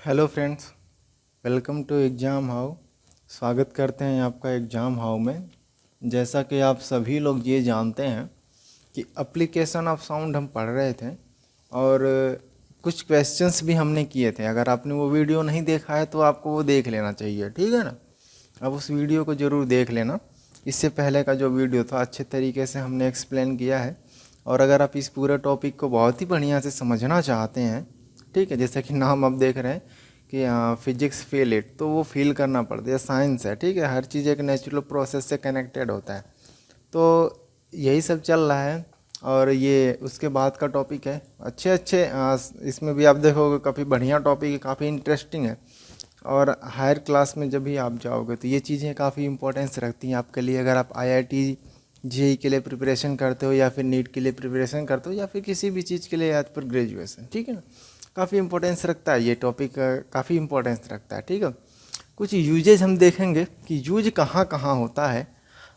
Hello friends, welcome to exam how. स्वागत करते हैं आपका एग्ज़ाम हाउ में। जैसा कि आप सभी लोग ये जानते हैं कि एप्लीकेशन ऑफ साउंड हम पढ़ रहे थे और कुछ क्वेश्चंस भी हमने किए थे। अगर आपने वो वीडियो नहीं देखा है तो आपको वो देख लेना चाहिए, ठीक है ना। अब उस वीडियो को ज़रूर देख लेना। इससे पहले का जो वीडियो था अच्छे तरीके से हमने एक्सप्लेन किया है। और अगर आप इस पूरे टॉपिक को बहुत ही बढ़िया से समझना चाहते हैं, ठीक है, जैसे कि नाम आप देख रहे हैं कि फिजिक्स फील इट, तो वो फील करना पड़ता है। साइंस है, ठीक है, हर चीज़ एक नेचुरल प्रोसेस से कनेक्टेड होता है। तो यही सब चल रहा है और ये उसके बाद का टॉपिक है। अच्छे अच्छे इसमें भी आप देखोगे काफ़ी बढ़िया टॉपिक है, काफ़ी इंटरेस्टिंग है। और हायर क्लास में जब भी आप जाओगे तो ये चीज़ें काफ़ी इंपॉर्टेंस रखती हैं आपके लिए। अगर आप आईआईटी जेईई के लिए प्रिपरेशन करते हो या फिर नीट के लिए प्रिपरेशन करते हो या फिर किसी भी चीज़ के लिए एज पर ग्रेजुएशन, ठीक है ना, काफ़ी इंपॉर्टेंस रखता है ये टॉपिक, काफ़ी इंपॉर्टेंस रखता है, ठीक है। कुछ यूजेज हम देखेंगे कि यूज कहाँ कहाँ होता है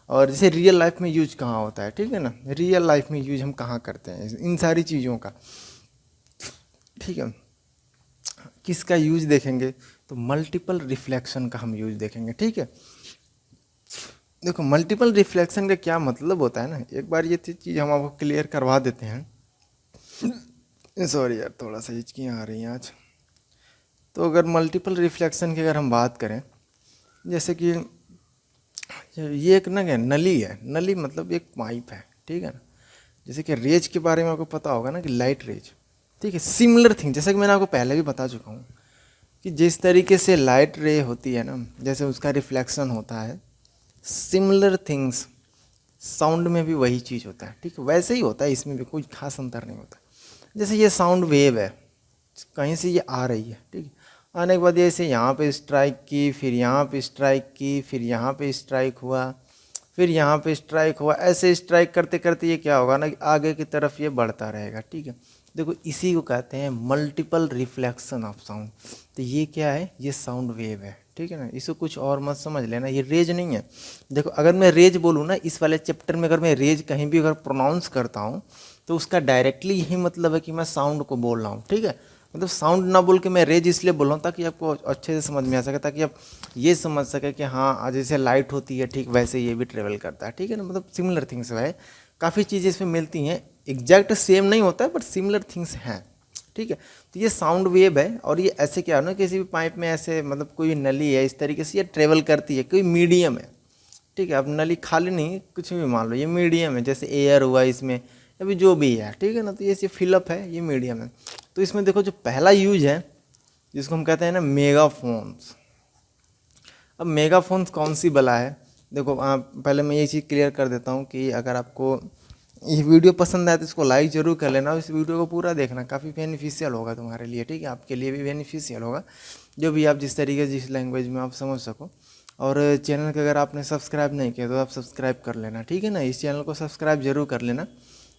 और जैसे रियल लाइफ में यूज कहाँ होता है, ठीक है ना। रियल लाइफ में यूज हम कहाँ करते हैं इन सारी चीज़ों का, ठीक है। किसका यूज देखेंगे तो मल्टीपल रिफ्लेक्शन का हम यूज देखेंगे, ठीक है। देखो मल्टीपल रिफ्लेक्शन का क्या मतलब होता है ना, एक बार ये चीज़ हम आपको क्लियर करवा देते हैं। सॉरी यार, थोड़ा सा हिचकियाँ आ रही हैं आज। तो अगर मल्टीपल रिफ्लेक्शन की अगर हम बात करें, जैसे कि ये एक ना क्या नली है, नली मतलब एक पाइप है, ठीक है ना। जैसे कि रेज के बारे में आपको पता होगा ना कि लाइट रेज, ठीक है, सिमिलर थिंग, जैसे कि मैंने आपको पहले भी बता चुका हूँ कि जिस तरीके से लाइट रे होती है ना, जैसे उसका रिफ्लेक्शन होता है, सिमिलर थिंग्स साउंड में भी वही चीज़ होता है, ठीक है, वैसे ही होता है। इसमें भी कोई खास अंतर नहीं होता। जैसे ये साउंड वेव है, कहीं से ये आ रही है, ठीक है, आने के बाद जैसे यहाँ पे स्ट्राइक की, फिर यहाँ पे स्ट्राइक की, फिर यहाँ पे स्ट्राइक हुआ, फिर यहाँ पे स्ट्राइक हुआ, ऐसे स्ट्राइक करते करते ये क्या होगा ना कि आगे की तरफ ये बढ़ता रहेगा, ठीक है। देखो इसी को कहते हैं मल्टीपल रिफ्लेक्शन ऑफ साउंड। तो ये क्या है, ये साउंड वेव है, ठीक है ना। इसको कुछ और मत समझ लेना, ये रेज नहीं है। देखो अगर मैं रेज बोलूँ ना, इस वाले चैप्टर में अगर मैं रेज कहीं भी अगर प्रोनाउंस करता हूँ तो उसका डायरेक्टली यही मतलब है कि मैं साउंड को बोल रहा हूँ, ठीक है। मतलब साउंड ना बोल के मैं रेज इसलिए बोल रहा हूँ ताकि आपको अच्छे से समझ में आ सके, ताकि आप ये समझ सके कि हाँ जैसे लाइट होती है ठीक वैसे ये भी ट्रेवल करता है, ठीक है ना। मतलब सिमिलर थिंग्स है, काफ़ी चीज़ें इसमें मिलती हैं, एग्जैक्ट सेम नहीं होता है बट सिमिलर थिंग्स हैं, ठीक है। तो ये साउंड वेव है और ये ऐसे क्या है ना, किसी भी पाइप में ऐसे मतलब कोई नली है, इस तरीके से ये ट्रेवल करती है, कोई मीडियम है, ठीक है। अब नली खाली नहीं, कुछ भी मान लो ये मीडियम है, जैसे एयर हुआ इसमें, अभी जो भी है, ठीक है ना। तो ये फिलअप है, ये मीडियम है। तो इसमें देखो जो पहला यूज है जिसको हम कहते हैं ना मेगाफोन्स। अब मेगाफोन्स कौन सी बला है, देखो पहले मैं ये चीज़ क्लियर कर देता हूँ कि अगर आपको ये वीडियो पसंद आए तो इसको लाइक ज़रूर कर लेना और इस वीडियो को पूरा देखना, काफ़ी बेनिफिशियल होगा तुम्हारे लिए, ठीक है, आपके लिए भी बेनिफिशियल होगा, जो भी आप जिस तरीके जिस लैंग्वेज में आप समझ सको। और चैनल को अगर आपने सब्सक्राइब नहीं किया तो आप सब्सक्राइब कर लेना, ठीक है ना, इस चैनल को सब्सक्राइब जरूर कर लेना।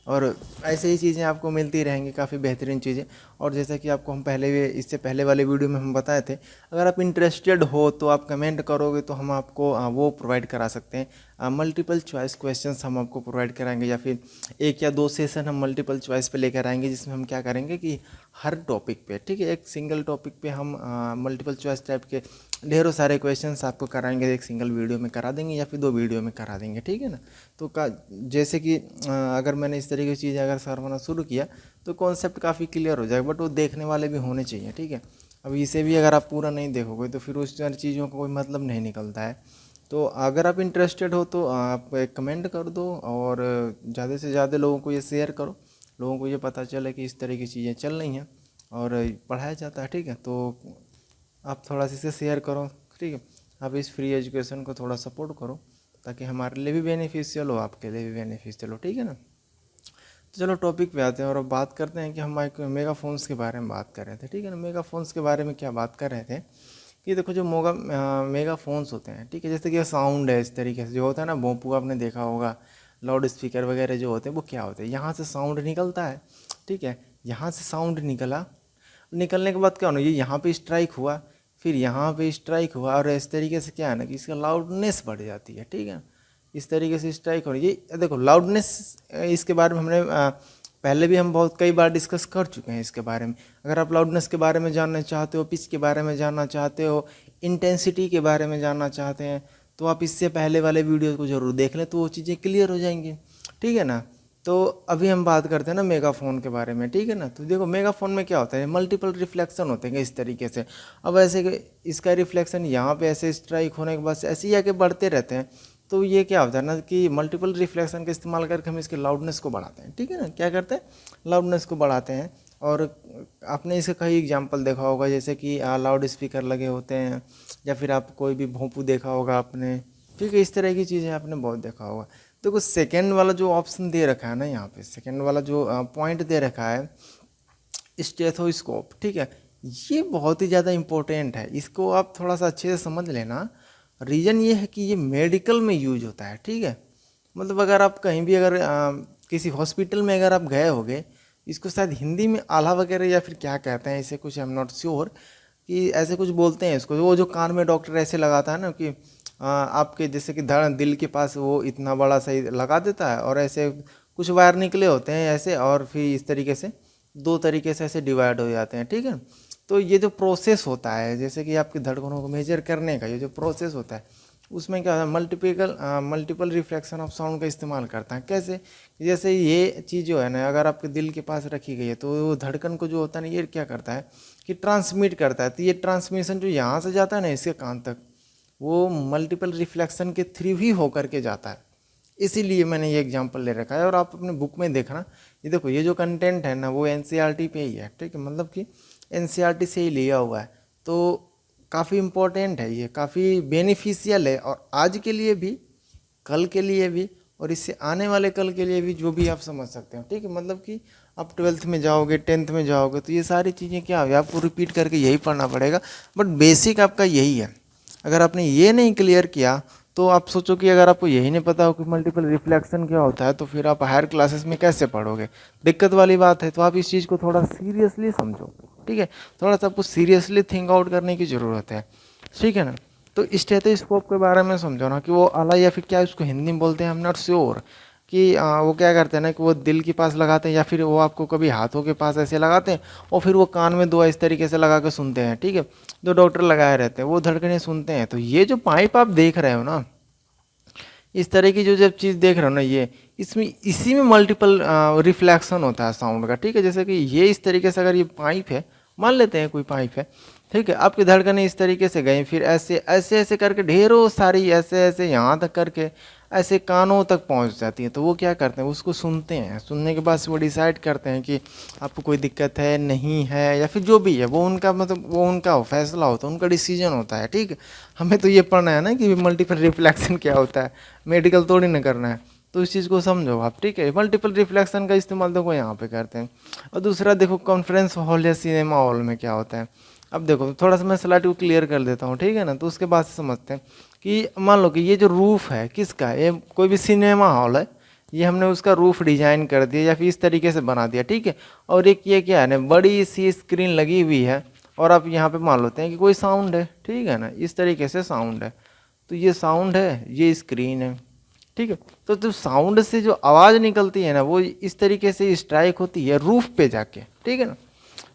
और ऐसे ही चीज़ें आपको मिलती रहेंगी, काफ़ी बेहतरीन चीज़ें। और जैसा कि आपको हम पहले भी इससे पहले वाले वीडियो में हम बताए थे, अगर आप इंटरेस्टेड हो तो आप कमेंट करोगे तो हम आपको वो प्रोवाइड करा सकते हैं। मल्टीपल चॉइस क्वेश्चंस हम आपको प्रोवाइड कराएंगे, या फिर एक या दो सेशन हम मल्टीपल चॉइस पे लेकर आएंगे, जिसमें हम क्या करेंगे कि हर टॉपिक पे, ठीक है, एक सिंगल टॉपिक पे हम मल्टीपल चॉइस टाइप के ढेरों सारे क्वेश्चंस आपको कराएंगे, एक सिंगल वीडियो में करा देंगे या फिर दो वीडियो में करा देंगे, ठीक है ना। तो जैसे कि अगर मैंने इस तरीके की चीज़ें अगर करवाना शुरू किया तो कॉन्सेप्ट काफ़ी क्लियर हो जाएगा, बट वो देखने वाले भी होने चाहिए, ठीक है। अब इसे भी अगर आप पूरा नहीं देखोगे तो फिर उस सारी चीज़ों का कोई मतलब नहीं निकलता है। तो अगर आप इंटरेस्टेड हो तो आप एक कमेंट कर दो और ज़्यादा से ज़्यादा लोगों को ये शेयर करो, लोगों को ये पता चले कि इस तरह की चीज़ें चल रही हैं और पढ़ाया जाता है, ठीक है। तो आप थोड़ा सा इसे शेयर करो, ठीक है। आप इस फ्री एजुकेशन को थोड़ा सपोर्ट करो ताकि हमारे लिए भी बेनिफिशियल हो, आपके लिए भी बेनिफिशियल हो, ठीक है ना। तो चलो टॉपिक पे आते हैं और अब बात करते हैं कि हम एक मेगाफोन्स के बारे में बात कर रहे थे, ठीक है ना। मेगाफोन्स के बारे में क्या बात कर रहे थे कि देखो जो मेगाफोन्स होते हैं, ठीक है, जैसे कि साउंड है, इस तरीके से जो होता है ना, भोंपू आपने देखा होगा, लाउड स्पीकर वगैरह जो होते हैं वो क्या होते हैं, यहाँ से साउंड निकलता है, ठीक है। यहाँ से साउंड निकला, निकलने के बाद क्या होना, ये यहाँ पे स्ट्राइक हुआ, फिर यहाँ पे स्ट्राइक हुआ, और इस तरीके से क्या है ना कि इसका लाउडनेस बढ़ जाती है, ठीक है। इस तरीके से स्ट्राइक हो रही है, ये देखो लाउडनेस, इसके बारे में हमने पहले भी हम बहुत कई बार डिस्कस कर चुके हैं इसके बारे में। अगर आप लाउडनेस के बारे में जानना चाहते हो, पिच के बारे में जानना चाहते हो, इंटेंसिटी के बारे में जानना चाहते हैं, तो आप इससे पहले वाले वीडियो को ज़रूर देख लें, तो वो चीज़ें क्लियर हो जाएंगी, ठीक है ना। तो अभी हम बात करते हैं ना मेगाफोन के बारे में, ठीक है ना। तो देखो मेगाफोन में क्या होता है, मल्टीपल रिफ्लेक्शन होते हैं इस तरीके से। अब ऐसे इसका रिफ्लेक्शन यहाँ पे ऐसे स्ट्राइक होने के बाद ऐसे ही आके बढ़ते रहते हैं। तो ये क्या होता है ना कि मल्टीपल रिफ्लेक्शन का इस्तेमाल करके हम इसके लाउडनेस को बढ़ाते हैं, ठीक है ना। क्या करते हैं, लाउडनेस को बढ़ाते हैं। और आपने इसका कई एग्जांपल देखा होगा, जैसे कि लाउड स्पीकर लगे होते हैं, या फिर आप कोई भी भोंपू देखा होगा आपने, ठीक है। इस तरह की चीज़ें आपने बहुत देखा होगा। तो कुछ सेकेंड वाला जो ऑप्शन दे रखा है ना, यहाँ पे सेकेंड वाला जो पॉइंट दे रखा है, स्टेथोस्कोप, ठीक है, ये बहुत ही ज़्यादा इम्पोर्टेंट है। इसको आप थोड़ा सा अच्छे से समझ लेना। रीज़न ये है कि ये मेडिकल में यूज होता है, ठीक है। मतलब अगर आप कहीं भी अगर किसी हॉस्पिटल में अगर आप गए होगे, इसको शायद हिंदी में आला वगैरह या फिर क्या कहते हैं इसे, कुछ आई एम नॉट श्योर, कि ऐसे कुछ बोलते हैं इसको। वो जो कान में डॉक्टर ऐसे लगाता है ना कि आपके जैसे कि दिल के पास वो इतना बड़ा सही लगा देता है, और ऐसे कुछ वायर निकले होते हैं ऐसे, और फिर इस तरीके से दो तरीके से ऐसे डिवाइड हो जाते हैं, ठीक है। तो ये जो प्रोसेस होता है, जैसे कि आपकी धड़कनों को मेजर करने का ये जो प्रोसेस होता है, उसमें क्या होता है, मल्टीपल रिफ्लेक्शन ऑफ साउंड का इस्तेमाल करता है। कैसे, जैसे ये चीज़ जो है ना, अगर आपके दिल के पास रखी गई है, तो वो धड़कन को जो होता है ना, ये क्या करता है कि ट्रांसमिट करता है। तो ये ट्रांसमिशन जो यहाँ से जाता है ना इसके कान तक, वो मल्टीपल रिफ्लेक्शन के थ्रू ही होकर के जाता है। इसीलिए मैंने ये एग्जांपल ले रखा है। और आप अपने बुक में देखना, ये देखो ये जो कंटेंट है ना, वो एनसीईआरटी पे ही है, ठीक है, मतलब कि एनसीईआरटी से ही लिया हुआ है। तो काफ़ी इम्पोर्टेंट है, ये काफ़ी बेनिफिशियल है, और आज के लिए भी, कल के लिए भी, और इससे आने वाले कल के लिए भी, जो भी आप समझ सकते हो, ठीक है। मतलब कि आप 12th में जाओगे, 10th में जाओगे, तो ये सारी चीज़ें क्या होगी, आपको रिपीट करके यही पढ़ना पड़ेगा। बट बेसिक आपका यही है। अगर आपने ये नहीं क्लियर किया, तो आप सोचो कि अगर आपको यही नहीं पता हो कि मल्टीपल रिफ्लेक्शन क्या होता है, तो फिर आप हायर क्लासेस में कैसे पढ़ोगे, दिक्कत वाली बात है। तो आप इस चीज़ को थोड़ा सीरियसली समझो, ठीक है, थोड़ा सा आपको सीरियसली थिंक आउट करने की ज़रूरत है, ठीक है ना। तो स्टेथोस्कोप के बारे में समझो ना, कि वो आला या फिर क्या उसको हिंदी में बोलते हैं, आई एम नॉट श्योर, कि वो क्या करते हैं ना, कि वो दिल के पास लगाते हैं, या फिर वो आपको कभी हाथों के पास ऐसे लगाते हैं, और फिर वो कान में दो इस तरीके से लगा के सुनते हैं, ठीक है। जो डॉक्टर लगाए रहते हैं वो धड़कनें सुनते हैं। तो ये जो पाइप आप देख रहे हो ना, इस तरह की जो जब चीज़ देख रहे हो ना, ये इसमें इसी में मल्टीपल रिफ्लेक्शन होता है साउंड का, ठीक है। जैसे कि ये इस तरीके से अगर ये पाइप है, मान लेते हैं कोई पाइप है, ठीक है, आपकी धड़कनें इस तरीके से गई, फिर ऐसे ऐसे ऐसे करके ढेरों सारी ऐसे ऐसे यहाँ तक करके ऐसे कानों तक पहुँच जाती है। तो वो क्या करते हैं, उसको सुनते हैं, सुनने के बाद वो डिसाइड करते हैं कि आपको कोई दिक्कत है नहीं है, या फिर जो भी है, वो उनका मतलब वो उनका फैसला होता है, उनका डिसीजन होता है, ठीक है। हमें तो ये पढ़ना है ना कि मल्टीपल रिफ्लेक्शन क्या होता है, मेडिकल थोड़ी ना करना है। तो इस चीज़ को समझो आप, ठीक है। मल्टीपल रिफ्लेक्शन का इस्तेमाल देखो यहाँ पे करते हैं। और दूसरा देखो कॉन्फ्रेंस हॉल या सिनेमा हॉल में क्या होता है। अब देखो थोड़ा सा मैं स्लाइड को क्लियर कर देता हूँ, ठीक है ना। तो उसके बाद से समझते हैं कि मान लो कि ये जो रूफ है किसका है, ये कोई भी सिनेमा हॉल है, ये हमने उसका रूफ डिजाइन कर दिया या फिर इस तरीके से बना दिया, ठीक है। और एक ये क्या है ना, बड़ी सी स्क्रीन लगी हुई है, और आप यहाँ पे मान लेते हैं कि कोई साउंड है, ठीक है ना, इस तरीके से साउंड है। तो ये साउंड है, ये स्क्रीन है, ठीक है। तो जो साउंड से जो आवाज़ निकलती है ना, वो इस तरीके से स्ट्राइक होती है रूफ पे जाके, ठीक है ना।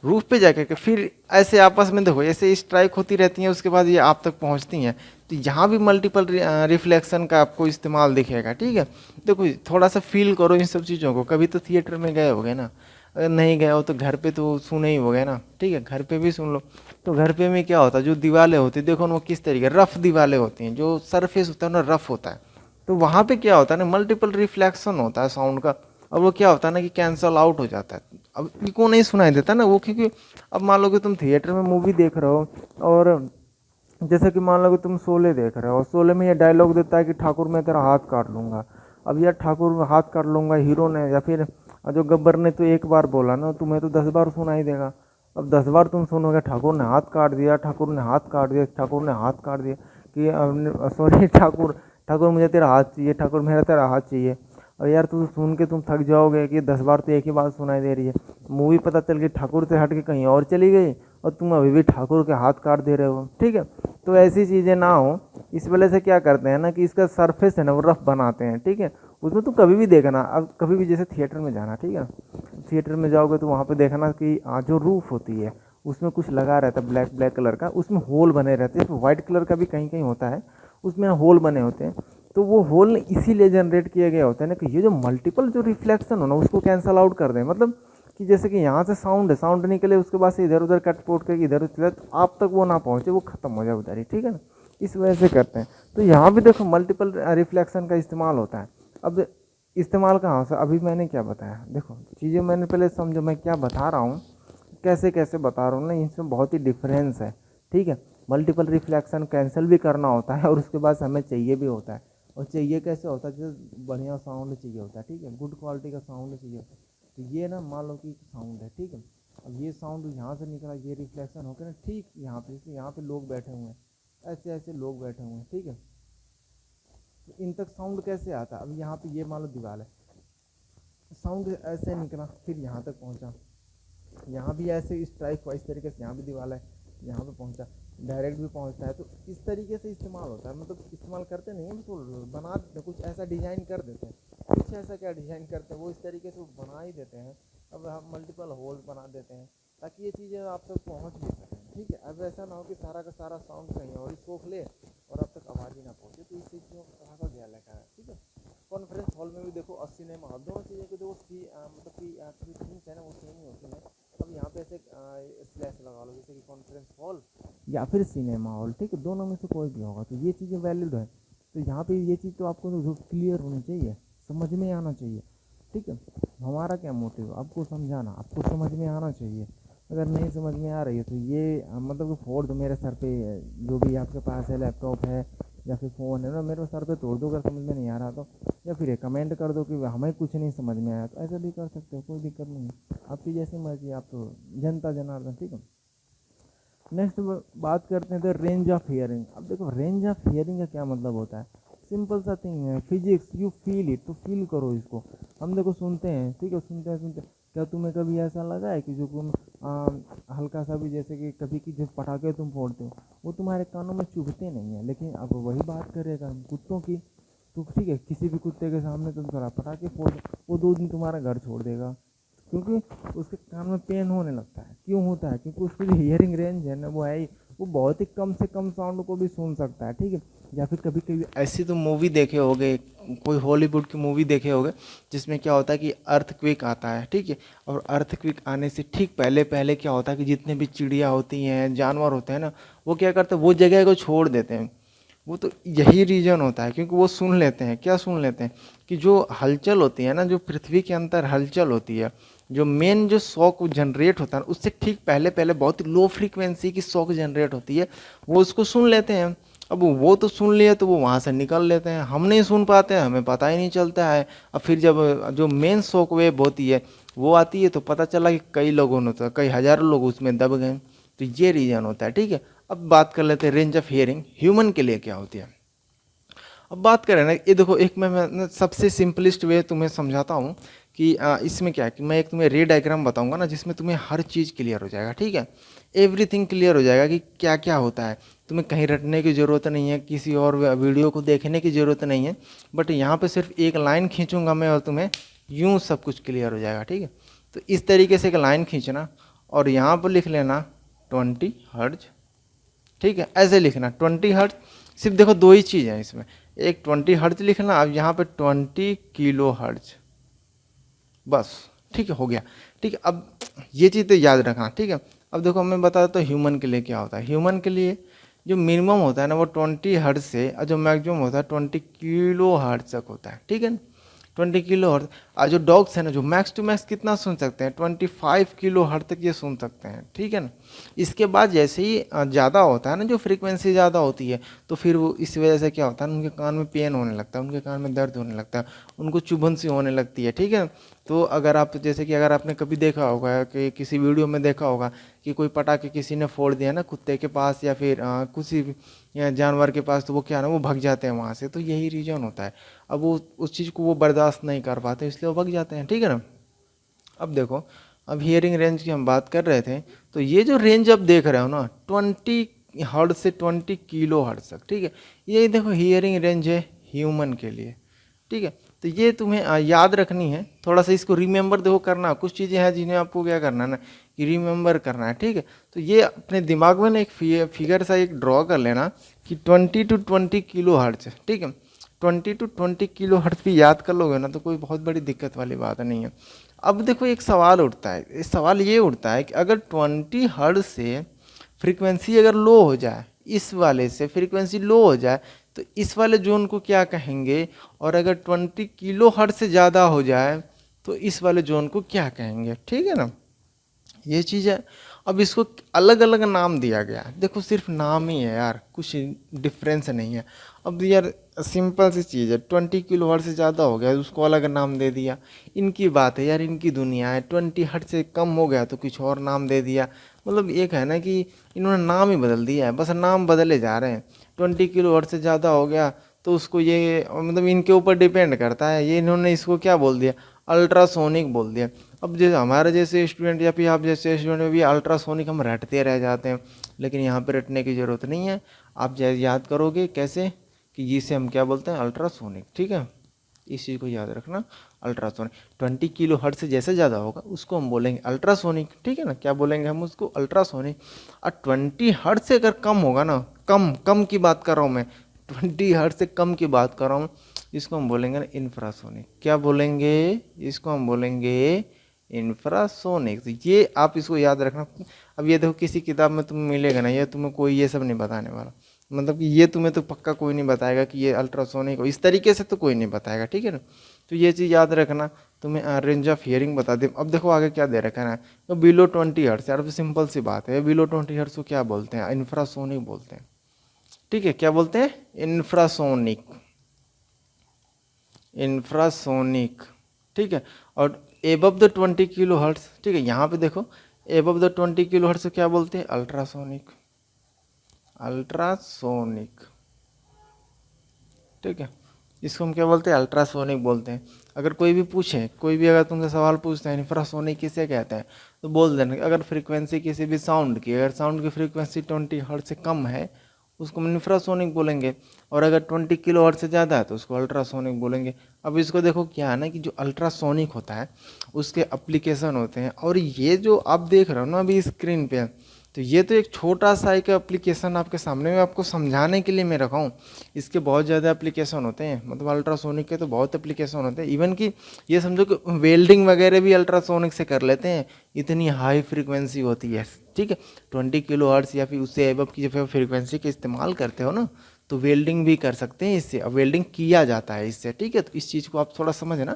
रूफ पे जाके के फिर ऐसे आपस में देखो ऐसे स्ट्राइक होती रहती हैं, उसके बाद ये आप तक पहुंचती हैं। तो यहाँ भी मल्टीपल रिफ्लेक्शन का आपको इस्तेमाल दिखेगा, ठीक है। देखो थोड़ा सा फील करो इन सब चीज़ों को। कभी तो थिएटर में गए होगे ना, अगर नहीं गए हो तो घर पे तो सुने ही होगे ना, ठीक है, घर पे भी सुन लो। तो घर पे में क्या होता है, जो दीवारें होती है देखो ना, वो किस तरीके रफ दीवारें होती हैं, जो सरफेस होता है ना रफ होता है। तो वहाँ पे क्या होता है ना, मल्टीपल रिफ्लेक्शन होता है साउंड का। अब वो क्या होता है ना कि कैंसल आउट हो जाता है, अब इनको नहीं सुनाई देता ना वो, क्योंकि अब मान लो कि तुम थिएटर में मूवी देख रहे हो, और जैसे कि मान लो कि तुम शोले देख रहे हो, शोले में ये डायलॉग देता है कि ठाकुर मैं तेरा हाथ काट लूंगा। अब यार ठाकुर हाथ काट लूंगा हीरो ने, या फिर जो गब्बर ने तो एक बार बोला ना, तुम्हें तो 10 बार सुनाई देगा। अब 10 बार तुम सुनोगे ठाकुर ने हाथ काट दिया, ठाकुर ने हाथ काट दिया, ठाकुर ने हाथ काट दिया, कि सॉरी ठाकुर, ठाकुर मुझे तेरा हाथ चाहिए, ठाकुर मेरा तेरा हाथ चाहिए। और यार तू सुन के तुम थक जाओगे कि 10 बार तो एक ही बात सुनाई दे रही है। मूवी पता चल गई ठाकुर से हट के कहीं और चली गई, और तुम अभी भी ठाकुर के हाथ काट दे रहे हो, ठीक है। तो ऐसी चीज़ें ना हो, इस वजह से क्या करते हैं ना कि इसका सरफेस है ना वो रफ बनाते हैं, ठीक है। उसमें तुम कभी भी देखना, अब कभी भी जैसे थिएटर में जाना, ठीक है, थिएटर में जाओगे तो वहाँ पे देखना कि जो रूफ होती है उसमें कुछ लगा रहता है ब्लैक ब्लैक कलर का, उसमें होल बने रहते हैं, तो वाइट कलर का भी कहीं कहीं होता है, उसमें होल बने होते हैं। तो वो होल इसीलिए जनरेट किया गया होता है ना कि ये जो मल्टीपल जो रिफ्लेक्शन हो ना उसको कैंसल आउट कर दें, मतलब कि जैसे कि यहाँ से साउंड है, साउंड निकले उसके बाद से इधर उधर कट पोट करके इधर उधर तो आप तक वो ना पहुँचे, वो खत्म हो जाए उधर ही, ठीक है ना, इस वजह से करते हैं। तो यहाँ भी देखो मल्टीपल रिफ्लेक्शन का इस्तेमाल होता है। अब इस्तेमाल कहाँ से, अभी मैंने क्या बताया, देखो चीज़ें मैंने पहले समझो मैं क्या बता रहा हूँ, कैसे कैसे बता रहा हूँ ना, इसमें बहुत ही डिफरेंस है, ठीक है। मल्टीपल रिफ्लेक्शन कैंसिल भी करना होता है और उसके बाद हमें चाहिए भी होता है, और चाहिए कैसे होता है, जैसे बढ़िया साउंड चाहिए होता है, ठीक है, गुड क्वालिटी का साउंड चाहिए होता है। तो ये ना मान लो कि साउंड है, ठीक है, अब ये साउंड यहाँ से निकला, ये रिफ्लेक्शन होकर ना ठीक यहाँ पे, जैसे यहाँ पे लोग बैठे हुए हैं, ऐसे ऐसे लोग बैठे हुए हैं, ठीक है, तो इन तक साउंड कैसे आता है, अब यहाँ पे ये मान लो दीवार है, साउंड ऐसे निकला फिर यहाँ तक पहुँचा, यहाँ भी ऐसे स्ट्राइक हुआ इस तरीके से, यहाँ भी दीवार है, यहाँ पे पहुँचा, डायरेक्ट भी पहुँचता है, तो इस तरीके से इस्तेमाल होता है, मतलब इस्तेमाल करते नहीं है, तो बना कुछ ऐसा डिज़ाइन कर देते हैं, कुछ ऐसा क्या डिज़ाइन करते हैं वो इस तरीके से बना ही देते हैं। अब हम मल्टीपल होल्स बना देते हैं ताकि ये चीज़ें आप तक पहुँच भी सकें, ठीक है। अब ऐसा ना हो कि सारा का सारा साउंड कहीं और ही सोख ले और अब तक आवाज़ ही ना पहुँचे, तो इस चीज़ को थोड़ा सा ध्यान रखा है, ठीक है। कॉन्फ्रेंस हॉल में भी देखो और सिनेमा हॉल, दोनों चीज़ें को देखो मतलब कि थिंग्स है ना वो सेम ही होती है। अब यहाँ पे ऐसे स्लैश लगा लो, जैसे कि कॉन्फ्रेंस हॉल या फिर सिनेमा हॉल, ठीक है, दोनों में से कोई भी होगा, तो ये चीज़ें वैलिड है। तो यहाँ पे ये चीज़ तो आपको तो क्लियर होनी चाहिए, समझ में आना चाहिए, ठीक है। हमारा क्या मोटिव, आपको समझाना, आपको समझ में आना चाहिए। अगर नहीं समझ में आ रही है तो ये मतलब कि फोड़ दो मेरे सर पे, जो भी आपके पास है लैपटॉप है या फिर फ़ोन है ना, मेरे सर पे तोड़ दो अगर समझ में नहीं आ रहा तो, या फिर कमेंट कर दो कि हमें कुछ नहीं समझ में आया, तो ऐसा भी कर सकते हो, कोई दिक्कत नहीं है, आपकी जैसी मर्जी, आप तो जनता जनार्दन, ठीक है। नेक्स्ट बात करते हैं तो रेंज ऑफ हियरिंग। अब देखो रेंज ऑफ हियरिंग का क्या मतलब होता है, सिंपल सा थिंग है, फिजिक्स, यू फील इट, तो फील करो इसको। हम देखो सुनते हैं, ठीक है, सुनते क्या तुम्हें कभी ऐसा लगा है कि जो तुम हल्का सा भी, जैसे कि कभी की जो पटाखे तुम फोड़ते हो वो तुम्हारे कानों में चुभते नहीं है, लेकिन अब वही बात करेगा हम कुत्तों की, तो ठीक है, किसी भी कुत्ते के सामने तुम थोड़ा पटाखे फोड़, वो 2 दिन तुम्हारा घर छोड़ देगा, क्योंकि उसके कान में पेन होने लगता है। क्यों होता है, क्योंकि उसकी जो हियरिंग रेंज है ना वो है ही, वो बहुत ही कम से कम साउंड को भी सुन सकता है, ठीक है। या फिर कभी कभी ऐसी तो मूवी देखे होगे, कोई हॉलीवुड की मूवी देखे होगे जिसमें क्या होता है कि अर्थक्वेक आता है, ठीक है, और अर्थक्वेक आने से ठीक पहले पहले क्या होता है कि जितने भी चिड़िया होती हैं, जानवर होते हैं ना, वो क्या करते हैं, वो जगह को छोड़ देते हैं। वो तो यही रीज़न होता है, क्योंकि वो सुन लेते हैं, क्या सुन लेते हैं कि जो हलचल होती है ना, जो पृथ्वी के अंदर हलचल होती है, जो मेन जो शॉक जनरेट होता है उससे ठीक पहले पहले बहुत लो फ्रीक्वेंसी की शॉक जनरेट होती है, वो उसको सुन लेते हैं। अब वो तो सुन लिया तो वो वहाँ से निकल लेते हैं, हम नहीं सुन पाते हैं, हमें पता ही नहीं चलता है। अब फिर जब जो मेन शॉक वेव होती है वो आती है तो पता चला कि कई लोगों ने, तो कई हज़ारों लोग उसमें दब गए, तो ये रीज़न होता है, ठीक है। अब बात कर लेते हैं रेंज ऑफ हियरिंग ह्यूमन के लिए क्या होती है। अब बात करें ना, ये देखो एक मैं सबसे सिंपलेस्ट वे तुम्हें समझाता हूँ कि इसमें क्या है कि मैं एक तुम्हें रे डायग्राम बताऊंगा ना, जिसमें तुम्हें हर चीज़ क्लियर हो जाएगा, ठीक है, एवरीथिंग क्लियर हो जाएगा कि क्या क्या होता है। तुम्हें कहीं रटने की ज़रूरत नहीं है, किसी और वीडियो को देखने की ज़रूरत नहीं है, बट यहाँ पे सिर्फ एक लाइन खींचूंगा मैं और तुम्हें यूँ सब कुछ क्लियर हो जाएगा, ठीक है। तो इस तरीके से एक लाइन खींचना और यहाँ पर लिख लेना 20 हर्ट्ज, ठीक है, ऐसे लिखना 20 हर्ट्ज। सिर्फ देखो 2 ही चीज़ है इसमें, एक 20 हर्ट्ज लिखना, अब यहाँ पे 20 किलो हर्ट्ज, बस, ठीक है, हो गया, ठीक है। अब ये चीज़ तो याद रखना, ठीक है। अब देखो मैं बता देता हूँ ह्यूमन के लिए क्या होता है। ह्यूमन के लिए जो मिनिमम होता है ना वो 20 हर्ट्ज से, और जो मैक्सिमम होता है 20 किलो हर्ट्ज तक होता है, ठीक है ना, 20 किलो हर्ट्ज। और जो डॉग्स है ना, जो मैक्स टू मैक्स कितना सुन सकते हैं, 25 किलो हर्ट्ज तक ये सुन सकते हैं, ठीक है ना। इसके बाद जैसे ही ज़्यादा होता है ना, जो फ्रीक्वेंसी ज़्यादा होती है, तो फिर वो इस वजह से क्या होता है, उनके कान में पेन होने लगता है, उनके कान में दर्द होने लगता है, उनको चुभन सी होने लगती है, ठीक है। तो अगर आप जैसे कि अगर आपने कभी देखा होगा कि किसी वीडियो में देखा होगा कि कोई पटाखे किसी ने फोड़ दिया ना कुत्ते के पास या फिर किसी या जानवर के पास, तो वो क्या ना वो भग जाते हैं वहाँ से, तो यही रीज़न होता है। अब वो उस चीज़ को वो बर्दाश्त नहीं कर पाते, इसलिए वो भग जाते हैं, ठीक है ना। अब देखो, अब हियरिंग रेंज की हम बात कर रहे थे, तो ये जो रेंज अब देख रहे हो ना 20 हर्ट्ज से 20 किलो हर्ट्ज तक, ठीक है, ये देखो हियरिंग रेंज है ह्यूमन के लिए, ठीक है। तो ये तुम्हें याद रखनी है, थोड़ा सा इसको रिमेंबर देखो करना, कुछ चीज़ें हैं जिन्हें आपको क्या करना है ना कि रिमेंबर करना है, ठीक है। तो ये अपने दिमाग में ना एक फिगर सा एक ड्रॉ कर लेना कि 20 to 20 किलो हर्ट्ज, ठीक है। 20 to 20 किलो हर्ट्ज भी याद कर लोगे ना तो कोई बहुत बड़ी दिक्कत वाली बात नहीं है। अब देखो एक सवाल उठता है, इस सवाल ये उठता है कि अगर 20 हर्ट्ज से फ्रीक्वेंसी अगर लो हो जाए, इस वाले से फ्रीक्वेंसी लो हो जाए तो इस वाले जोन को क्या कहेंगे, और अगर 20 किलो हर्ट्ज से ज़्यादा हो जाए तो इस वाले जोन को क्या कहेंगे, ठीक है ना। ये चीज़ है। अब इसको अलग अलग नाम दिया गया है, देखो सिर्फ नाम ही है यार, कुछ डिफरेंस नहीं है। अब यार सिंपल सी चीज़ है, 20 किलो हर्ट्ज से ज़्यादा हो गया उसको अलग नाम दे दिया, इनकी बात है यार, इनकी दुनिया है। 20 हर्ट्ज से कम हो गया तो कुछ और नाम दे दिया, मतलब एक है ना कि इन्होंने नाम ही बदल दिया है, बस नाम बदले जा रहे हैं। 20 किलो हर्ट्ज से ज़्यादा हो गया तो उसको ये मतलब इनके ऊपर डिपेंड करता है, ये इन्होंने इसको क्या बोल दिया, अल्ट्रासोनिक बोल दिया। अब जैसे हमारे जैसे स्टूडेंट या फिर आप जैसे स्टूडेंट में भी अल्ट्रासोनिक हम रटते रह जाते हैं, लेकिन यहाँ पे रटने की ज़रूरत नहीं है। आप जैसे याद करोगे कैसे कि जिसे हम क्या बोलते हैं, अल्ट्रासोनिक, ठीक है। इस चीज़ को याद रखना, अल्ट्रासोनिक 20 किलो हर्ट्ज से जैसे ज़्यादा होगा उसको हम बोलेंगे अल्ट्रासोनिक, ठीक है ना। क्या बोलेंगे हम उसको, अल्ट्रासोनिक। और 20 हर्ट्ज से अगर कम होगा ना, कम कम की बात कर रहा हूँ मैं, 20 हर्ट्ज से कम की बात कर रहा हूँ, इसको हम बोलेंगे ना इंफ्रासोनिक। क्या बोलेंगे, इसको हम बोलेंगे इंफ्रासोनिक। तो ये आप इसको याद रखना। अब ये देखो किसी किताब में तुम्हें मिलेगा ना, ये तुम्हें कोई ये सब नहीं बताने वाला, मतलब कि ये तुम्हें तो पक्का कोई नहीं बताएगा कि ये अल्ट्रासोनिक हो, इस तरीके से तो कोई नहीं बताएगा, ठीक है ना। तो ये चीज़ याद रखना। तुम्हें रेंज ऑफ हियरिंग बता दे। अब देखो आगे क्या दे रखा है ना, तो बिलो 20 हर्ट्ज, यार तो सिंपल सी बात है, बिलो 20 हर्ट्ज को क्या बोलते हैं, इंफ्रासोनिक बोलते हैं, ठीक है। क्या बोलते हैं, इंफ्रासोनिक, इंफ्रासोनिक, ठीक है। और एबव द 20 किलो हर्ट्ज, ठीक है, यहाँ पे देखो एबव द 20 किलो हर्ट्ज को क्या बोलते हैं, अल्ट्रासोनिक, अल्ट्रासोनिक, ठीक है। इसको हम क्या बोलते हैं, अल्ट्रासोनिक बोलते हैं। अगर कोई भी पूछे, कोई भी अगर तुमसे सवाल पूछते हैं इंफ्रासोनिक किसे कहते हैं, तो बोल देना अगर फ्रीक्वेंसी किसी भी साउंड की, अगर साउंड की फ्रीक्वेंसी 20 हर्ट्ज से कम है उसको हम इंफ्रासोनिक बोलेंगे, और अगर 20 किलो हर्ट्ज से ज़्यादा है तो उसको अल्ट्रासोनिक बोलेंगे। अब इसको देखो क्या है ना कि जो अल्ट्रासोनिक होता है उसके एप्लीकेशन होते हैं, और ये जो आप देख रहे हो ना अभी स्क्रीन पे, तो ये तो एक छोटा सा एक एप्लीकेशन आपके सामने में आपको समझाने के लिए मैं रखा हूँ। इसके बहुत ज़्यादा एप्लीकेशन होते हैं, मतलब अल्ट्रासोनिक के तो बहुत एप्लीकेशन होते हैं। इवन कि ये समझो कि वेल्डिंग वगैरह भी अल्ट्रासोनिक से कर लेते हैं, इतनी हाई फ्रीक्वेंसी होती है, ठीक है। 20 किलो हर्ट्ज या फिर उससे एबव की जब फ्रीक्वेंसी का इस्तेमाल करते हो ना तो वेल्डिंग भी कर सकते हैं इससे, अब वेल्डिंग किया जाता है इससे, ठीक है। तो इस चीज़ को आप थोड़ा समझना,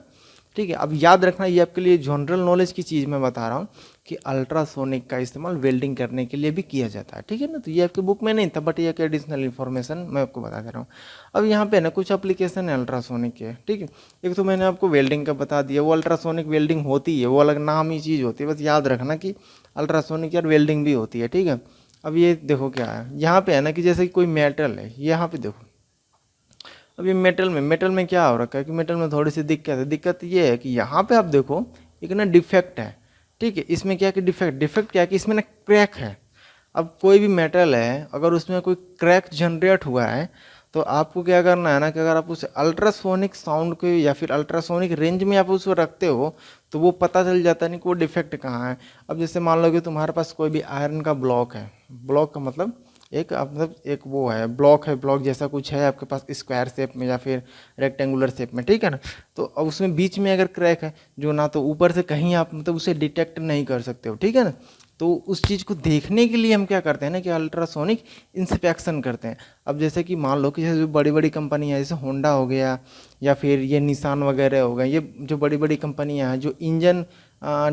ठीक है। अब याद रखना, ये आपके लिए जनरल नॉलेज की चीज़ मैं बता रहा हूँ कि अल्ट्रासोनिक का इस्तेमाल वेल्डिंग करने के लिए भी किया जाता है, ठीक है ना। तो ये आपकी बुक में नहीं था, बट ये एक एडिशनल इन्फॉर्मेशन मैं आपको बता दे रहा हूँ। अब यहाँ पे ना कुछ एप्लीकेशन है अल्ट्रासोनिक के, ठीक है। एक तो मैंने आपको वेल्डिंग का बता दिया, वो अल्ट्रासोनिक वेल्डिंग होती है, वो अलग नाम ही चीज़ होती है, बस याद रखना कि अल्ट्रासोनिक यार वेल्डिंग भी होती है, ठीक है। अब ये देखो क्या है, यहाँ पे है ना कि जैसे कोई मेटल है, यहाँ पे देखो अब ये मेटल में क्या हो रखा है कि मेटल में थोड़ी सी दिक्कत ये है कि यहाँ पे आप देखो एक ना डिफेक्ट है, ठीक है। इसमें क्या है कि डिफेक्ट क्या है कि इसमें ना क्रैक है। अब कोई भी मेटल है अगर उसमें कोई क्रैक जनरेट हुआ है तो आपको क्या करना है ना कि अगर आप उसे अल्ट्रासोनिक साउंड के या फिर अल्ट्रासोनिक रेंज में आप उसको रखते हो तो वो पता चल जाता है नहीं कि वो डिफेक्ट कहाँ है। अब जैसे मान लो कि तुम्हारे पास कोई भी आयरन का ब्लॉक है, ब्लॉक का मतलब एक मतलब एक वो है ब्लॉक है, ब्लॉक जैसा कुछ है आपके पास स्क्वायर शेप में या फिर रेक्टेंगुलर शेप में, ठीक है ना। तो अब उसमें बीच में अगर क्रैक है जो ना तो ऊपर से कहीं आप मतलब उसे डिटेक्ट नहीं कर सकते हो, ठीक है ना। तो उस चीज़ को देखने के लिए हम क्या करते हैं ना कि अल्ट्रासोनिक इंस्पेक्शन करते हैं। अब जैसे कि मान लो कि जैसे बड़ी बड़ी कंपनियाँ जैसे होंडा हो गया या फिर ये निसान वगैरह हो गए, ये जो बड़ी बड़ी कंपनियाँ हैं जो इंजन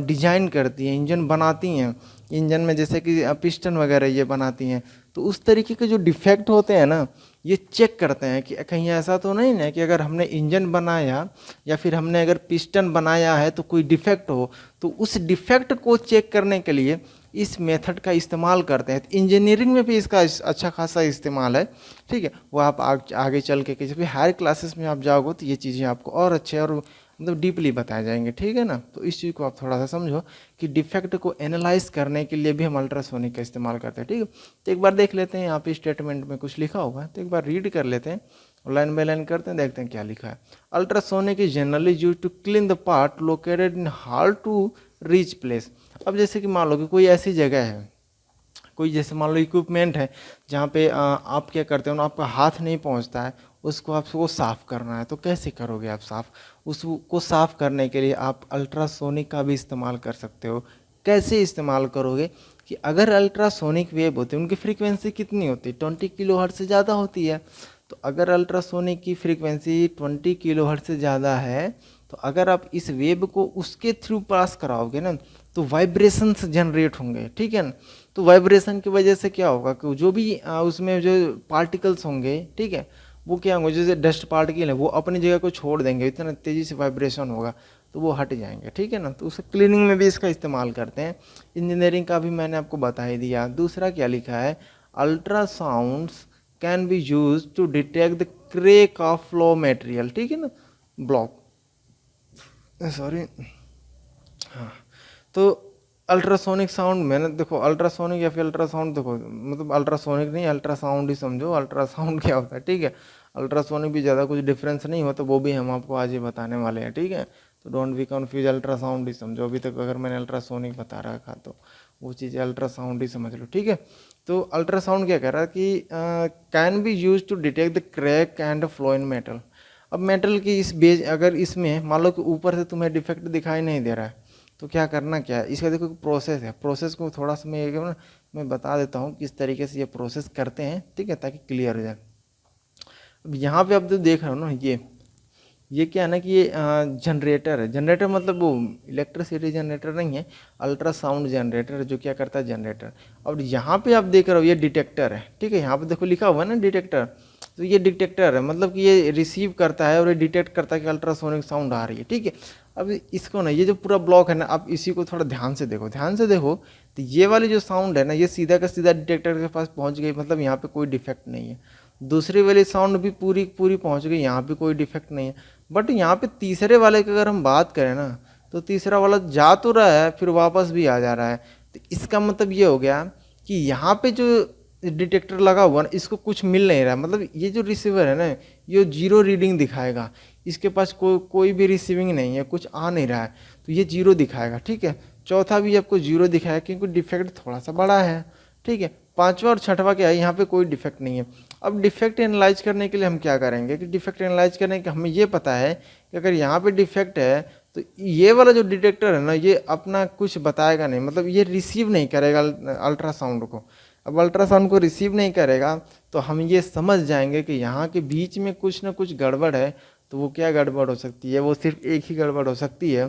डिजाइन करती हैं, इंजन बनाती हैं, इंजन में जैसे कि पिस्टन वगैरह ये बनाती हैं, तो उस तरीके के जो डिफेक्ट होते हैं ना ये चेक करते हैं कि कहीं ऐसा तो नहीं ना कि अगर हमने इंजन बनाया या फिर हमने अगर पिस्टन बनाया है तो कोई डिफेक्ट हो, तो उस डिफेक्ट को चेक करने के लिए इस मेथड का इस्तेमाल करते हैं। तो इंजीनियरिंग में भी इसका अच्छा खासा इस्तेमाल है, ठीक है। वो आप आगे चल के किसी भी हायर क्लासेस में आप जाओगे तो ये चीज़ें आपको और अच्छे और मतलब डीपली बताए जाएंगे, ठीक है ना। तो इस चीज़ को आप थोड़ा सा समझो कि डिफेक्ट को एनालाइज करने के लिए भी हम अल्ट्रासोनिक का इस्तेमाल करते हैं, ठीक है। तो एक बार देख लेते हैं यहाँ पे स्टेटमेंट में कुछ लिखा हुआ है, तो एक बार रीड कर लेते हैं लाइन बाय लाइन करते हैं, देखते हैं क्या लिखा है। Ultrasonic is generally use to clean the part located in hard to reach place. अब जैसे कि मान लो कि कोई ऐसी जगह है, कोई जैसे मान लो इक्विपमेंट है जहाँ पे आप क्या करते हो ना, आपका हाथ नहीं पहुँचता है, उसको आपको साफ़ करना है, तो कैसे करोगे आप साफ़? उसको साफ़ करने के लिए आप अल्ट्रासोनिक का भी इस्तेमाल कर सकते हो। कैसे इस्तेमाल करोगे कि अगर अल्ट्रासोनिक वेव होते हैं, उनकी फ्रीक्वेंसी कितनी होती है? 20 किलोहर्ट्ज़ से ज़्यादा होती है। तो अगर अल्ट्रासोनिक की फ्रीक्वेंसी 20 किलोहर्ट्ज़ से ज़्यादा है, तो अगर आप इस वेव को उसके थ्रू पास कराओगे ना, तो वाइब्रेशंस जनरेट होंगे, ठीक है ना। तो वाइब्रेशन की वजह से क्या होगा कि जो भी उसमें जो पार्टिकल्स होंगे, ठीक है, वो क्या होंगे, जैसे डस्ट पार्टिकल है, वो अपनी जगह को छोड़ देंगे, इतना तेज़ी से वाइब्रेशन होगा, तो वो हट जाएंगे, ठीक है ना। तो उसे क्लीनिंग में भी इसका इस्तेमाल करते हैं। इंजीनियरिंग का भी मैंने आपको बता ही दिया। दूसरा क्या लिखा है, ultrasounds can be use to detect the crack of flaw material, ठीक है ना, ब्लॉक, सॉरी, हाँ। तो अल्ट्रासोनिक साउंड, मैंने देखो अल्ट्रासोनिक या फिर अल्ट्रासाउंड, देखो मतलब अल्ट्रासोनिक नहीं, अल्ट्रासाउंड ही समझो। अल्ट्रासाउंड क्या होता है, ठीक है। अल्ट्रासोनिक भी ज़्यादा कुछ डिफरेंस नहीं होता, वो भी हम आपको आज ही बताने वाले हैं, ठीक है। तो डोंट बी कन्फ्यूज, अल्ट्रासाउंड ही समझो। अभी तक अगर मैंने अल्ट्रासोनिक बता रखा तो वो चीज़ अल्ट्रासाउंड ही समझ लो, ठीक है। तो अल्ट्रासाउंड क्या कह रहा है कि can be use to detect the crack and flaw in metal. अब मेटल की इस बेज, अगर इसमें मान लो कि ऊपर से तुम्हें डिफेक्ट दिखाई नहीं दे रहा है, तो क्या करना क्या है, इसका देखो प्रोसेस है। प्रोसेस को थोड़ा सा मैं बता देता हूँ किस तरीके से ये प्रोसेस करते हैं, ठीक है, ताकि क्लियर हो जाए। अब यहाँ पे आप जो देख रहे हो ना, ये क्या है ना कि ये जनरेटर है। जनरेटर मतलब वो इलेक्ट्रिसिटी जनरेटर नहीं है, अल्ट्रासाउंड जनरेटर, जो क्या करता है, जनरेटर। और यहाँ पे आप देख रहे हो ये डिटेक्टर है, ठीक है। यहाँ पे देखो लिखा हुआ है ना डिटेक्टर, तो ये डिटेक्टर है, मतलब कि ये रिसीव करता है और ये डिटेक्ट करता है कि अल्ट्रासोनिक साउंड आ रही है, ठीक है। अब इसको ना, ये जो पूरा ब्लॉक है ना, आप इसी को थोड़ा ध्यान से देखो, ध्यान से देखो, तो ये वाली जो साउंड है ना, ये सीधा का सीधा डिटेक्टर के पास पहुँच गई, मतलब यहाँ पे कोई डिफेक्ट नहीं है। दूसरी वाली साउंड भी पूरी पूरी पहुँच गई, यहाँ पे कोई डिफेक्ट नहीं है। बट यहाँ पे तीसरे वाले की अगर हम बात करें ना, तो तीसरा वाला जा तो रहा है, फिर वापस भी आ जा रहा है। तो इसका मतलब ये हो गया कि यहाँ पे जो डिटेक्टर लगा हुआ ना, इसको कुछ मिल नहीं रहा है। मतलब ये जो रिसीवर है ना, ये जीरो रीडिंग दिखाएगा, इसके पास कोई भी रिसीविंग नहीं है, कुछ आ नहीं रहा है, तो ये जीरो दिखाएगा, ठीक है। चौथा भी आपको जीरो दिखाएगा क्योंकि डिफेक्ट थोड़ा सा बड़ा है, ठीक है। पांचवा और छठवा क्या है, यहाँ पे कोई डिफेक्ट नहीं है। अब डिफेक्ट एनालाइज करने के लिए हम क्या करेंगे कि डिफेक्ट एनालाइज करने के हमें ये पता है कि अगर यहाँ पे डिफेक्ट है, तो ये वाला जो डिटेक्टर है ना, ये अपना कुछ बताएगा नहीं, मतलब ये रिसीव नहीं करेगा अल्ट्रासाउंड को। अब अल्ट्रासाउंड को रिसीव नहीं करेगा, तो हम ये समझ जाएंगे कि यहाँ के बीच में कुछ ना कुछ गड़बड़ है। तो वो क्या गड़बड़ हो सकती है, वो सिर्फ एक ही गड़बड़ हो सकती है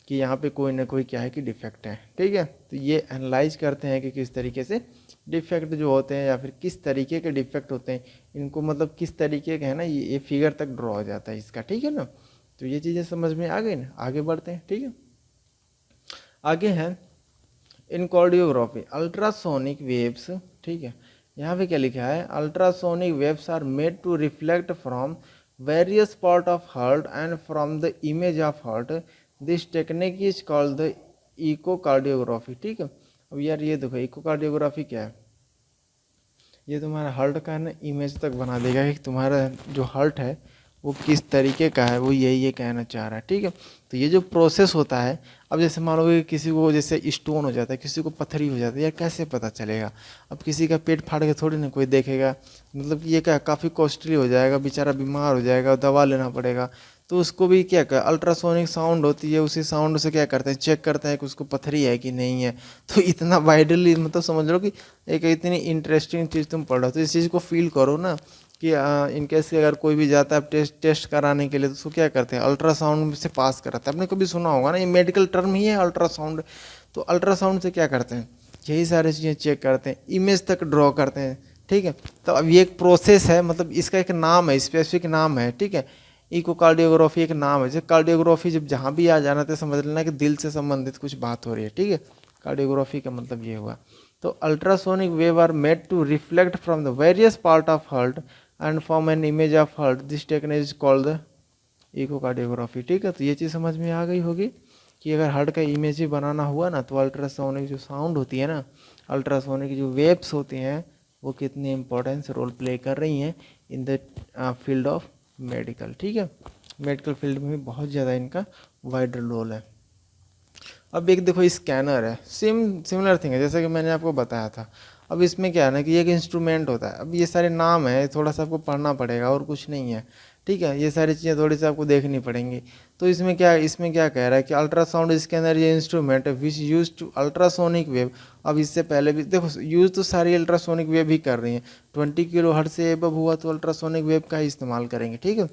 कि यहाँ पे कोई ना कोई क्या है कि डिफेक्ट है, ठीक है। तो ये एनालाइज करते हैं कि किस तरीके से डिफेक्ट जो होते हैं, या फिर किस तरीके के डिफेक्ट होते हैं, इनको मतलब किस तरीके के है ना, ये फिगर तक ड्रॉ हो जाता है इसका, ठीक है ना। तो ये चीज़ें समझ में आ गई ना, आगे बढ़ते हैं, ठीक है। आगे है इन कार्डियोग्राफी अल्ट्रासोनिक वेव्स, ठीक है। यहाँ पे क्या लिखा है, ultrasonic waves are made to reflect from various part of heart and from the image of heart. This technique is called the echocardiography, ठीक है। अब यार ये देखो इकोकार्डियोग्राफी क्या है, ये तुम्हारा हार्ट का है ना इमेज तक बना देगा कि तुम्हारा जो हार्ट है वो किस तरीके का है, वो यही ये कहना चाह रहा है, ठीक है। तो ये जो प्रोसेस होता है, अब जैसे मान लो कि किसी को जैसे स्टोन हो जाता है, किसी को पथरी हो जाती है, यार कैसे पता चलेगा? अब किसी का पेट फाड़ के थोड़ी ना कोई देखेगा, मतलब कि ये क्या काफ़ी कॉस्टली हो जाएगा, बेचारा बीमार हो जाएगा, दवा लेना पड़ेगा। तो उसको भी क्या कर, अल्ट्रासोनिक साउंड होती है, उसी साउंड से क्या करते हैं, चेक करते हैं कि उसको पथरी है कि नहीं है। तो इतना वाइडली मतलब समझ लो कि एक इतनी इंटरेस्टिंग चीज़ तुम पढ़ रहे हो, तो इस चीज़ को फील करो ना कि इनकेस अगर कोई भी जाता है टेस्ट कराने के लिए, तो उसको क्या करते हैं, अल्ट्रासाउंड से पास कराते हैं। आपने कभी सुना होगा ना, ये मेडिकल टर्म ही है अल्ट्रासाउंड। तो अल्ट्रासाउंड से क्या करते हैं, यही सारी चीज़ें चेक करते हैं, इमेज तक ड्रॉ करते हैं, ठीक है। तो अब ये एक प्रोसेस है, मतलब इसका एक नाम है, स्पेसिफिक नाम है, ठीक है। इकोकार्डियोग्राफी एक नाम है। जैसे कार्डियोग्राफी जब जहाँ भी आ जाना तो समझ लेना कि दिल से संबंधित कुछ बात हो रही है, ठीक है। कार्डियोग्राफी का मतलब ये हुआ। तो ultrasonic wave are made to reflect from the various part of heart and form an image of heart. This technique is called the echocardiography, ठीक है। तो ये चीज़ समझ में आ गई होगी कि अगर हार्ट का इमेज ही बनाना हुआ ना, तो अल्ट्रासोनिक जो साउंड होती है ना, अल्ट्रासोनिक जो वेव्स होती हैं, वो कितनी इंपॉर्टेंस रोल प्ले कर रही हैं in the field of medical. ठीक है, मेडिकल फील्ड में भी बहुत ज़्यादा इनका वाइड रोल है। अब एक देखो स्कैनर है, सिमिलर थिंग है जैसा कि मैंने आपको बताया था। अब इसमें क्या है ना कि एक इंस्ट्रूमेंट होता है। अब ये सारे नाम है, थोड़ा सा आपको पढ़ना पड़ेगा और कुछ नहीं है। ठीक है, ये सारी चीज़ें थोड़ी सी आपको देखनी पड़ेंगी। तो इसमें क्या कह रहा है कि अल्ट्रासाउंड स्कैनर ये इंस्ट्रूमेंट है which use to ultrasonic wave. अब इससे पहले भी देखो यूज तो सारी अल्ट्रासोनिक वेव ही कर रही हैं। 20 kHz से एबव हुआ तो अल्ट्रासोनिक वेव का ही इस्तेमाल करेंगे। ठीक है,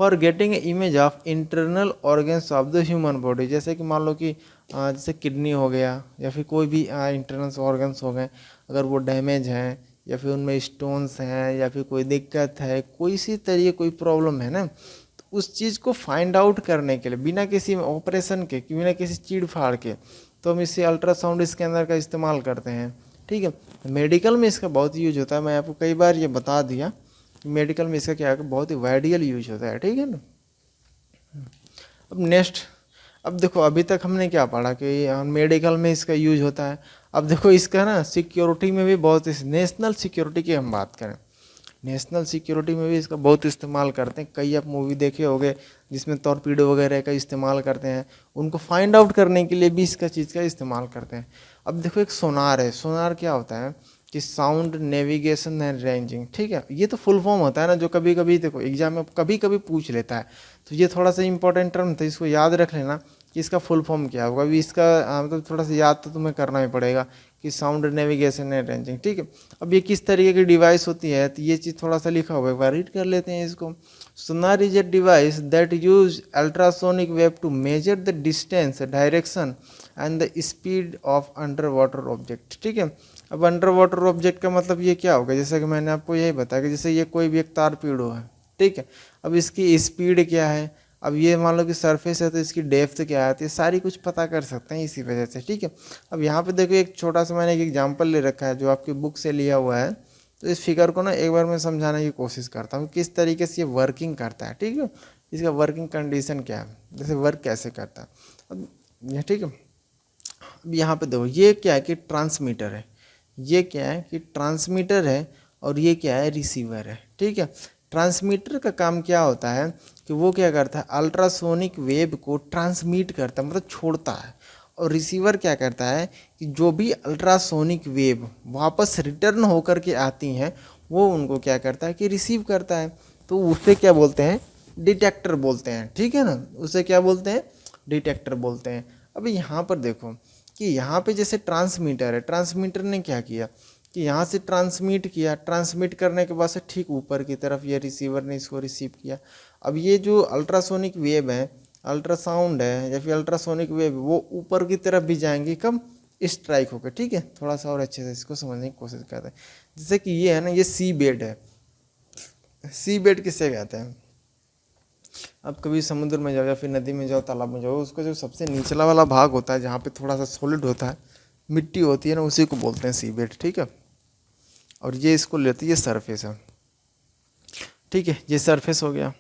for getting image of internal organs of the human body. जैसे कि मान लो कि जैसे किडनी हो गया या फिर कोई भी इंटरनल ऑर्गन्स हो गए, अगर वो डैमेज हैं या फिर उनमें स्टोन्स हैं या फिर कोई दिक्कत है, कोई सी तरीके कोई प्रॉब्लम है ना, तो उस चीज़ को फाइंड आउट करने के लिए बिना किसी ऑपरेशन के, बिना किसी चीड़ फाड़ के, तो हम इसे अल्ट्रासाउंड स्कैनर का इस्तेमाल करते हैं। ठीक है, मेडिकल में इसका बहुत यूज होता है। मैं आपको कई बार ये बता दिया, मेडिकल में इसका क्या है, बहुत ही वाइडियल यूज होता है। ठीक है ना। अब नेक्स्ट, अब देखो अभी तक हमने क्या पढ़ा कि मेडिकल में इसका यूज होता है। अब देखो इसका ना सिक्योरिटी में भी बहुत, नेशनल सिक्योरिटी की हम बात करें, नेशनल सिक्योरिटी में भी इसका बहुत इस्तेमाल करते हैं। कई आप मूवी देखे होंगे जिसमें टॉर्पीडो वगैरह का इस्तेमाल करते हैं, उनको फाइंड आउट करने के लिए भी इसका चीज़ का इस्तेमाल करते हैं। अब देखो एक सोनार है, सोनार क्या होता है कि साउंड नेविगेशन एंड रेंजिंग। ठीक है, ये तो फुल फॉर्म होता है ना, जो कभी कभी देखो एग्जाम में कभी कभी पूछ लेता है, तो ये थोड़ा सा इंपॉर्टेंट टर्म था, इसको याद रख लेना कि इसका फुल फॉर्म क्या होगा। अभी इसका मतलब थोड़ा सा याद तो तुम्हें करना ही पड़ेगा कि साउंड नेविगेशन एंड रेंजिंग। ठीक है, अब ये किस तरीके की डिवाइस होती है, तो ये चीज़ थोड़ा सा लिखा हुआ है, एक बार रीड कर लेते हैं इसको। Sonar is a device that use ultrasonic wave to measure the distance, direction and the speed of under water object. ठीक है, अब अंडर वाटर ऑब्जेक्ट का मतलब ये क्या होगा, जैसा कि मैंने आपको यही बताया कि जैसे ये कोई भी एक तारपीड़ो है। ठीक है, अब इसकी स्पीड क्या है, अब ये मान लो कि सरफेस है तो इसकी डेप्थ क्या है, तो ये सारी कुछ पता कर सकते हैं इसी वजह से। ठीक है, अब यहाँ पे देखो एक छोटा सा मैंने एक एग्जांपल ले रखा है जो आपकी बुक से लिया हुआ है, तो इस फिगर को ना एक बार मैं समझाने की कोशिश करता हूँ किस तरीके से ये वर्किंग करता है। ठीक है, इसका वर्किंग कंडीशन क्या है, जैसे वर्क कैसे करता है। अब ये ठीक है, अब यहाँ पे देखो ये क्या है कि ट्रांसमीटर है, ये क्या है कि ट्रांसमीटर है, और ये क्या है रिसीवर है। ठीक है, ट्रांसमीटर का काम क्या होता है कि वो क्या करता है, अल्ट्रासोनिक वेव को ट्रांसमिट करता है, मतलब छोड़ता है। और रिसीवर क्या करता है कि जो भी अल्ट्रासोनिक वेव वापस रिटर्न होकर के आती हैं, वो उनको क्या करता है कि रिसीव करता है। तो उसे क्या बोलते हैं, डिटेक्टर बोलते हैं। ठीक है ना, उसे क्या बोलते हैं, डिटेक्टर बोलते हैं। अब यहाँ पर देखो कि यहाँ पे जैसे ट्रांसमीटर है, ट्रांसमीटर ने क्या किया कि यहाँ से ट्रांसमिट किया, ट्रांसमिट करने के बाद से ठीक ऊपर की तरफ ये रिसीवर ने इसको रिसीव किया। अब ये जो अल्ट्रासोनिक वेव है, अल्ट्रासाउंड है या फिर अल्ट्रासोनिक वेव, वो ऊपर की तरफ भी जाएंगी कब, स्ट्राइक होकर। ठीक है, थोड़ा सा और अच्छे से इसको समझने की कोशिश करते हैं। जैसे कि ये है ना, ये सी बेड है। सी बेड किसे कहते हैं, अब कभी समुद्र में जाओ या फिर नदी में जाओ, तालाब में जाओ, उसका जो सबसे निचला वाला भाग होता है जहाँ पे थोड़ा सा सॉलिड होता है, मिट्टी होती है ना, उसी को बोलते हैं सी बेड। ठीक है, और ये इसको लेते हैं, ये सरफेस है। ठीक है, ये सरफेस हो गया।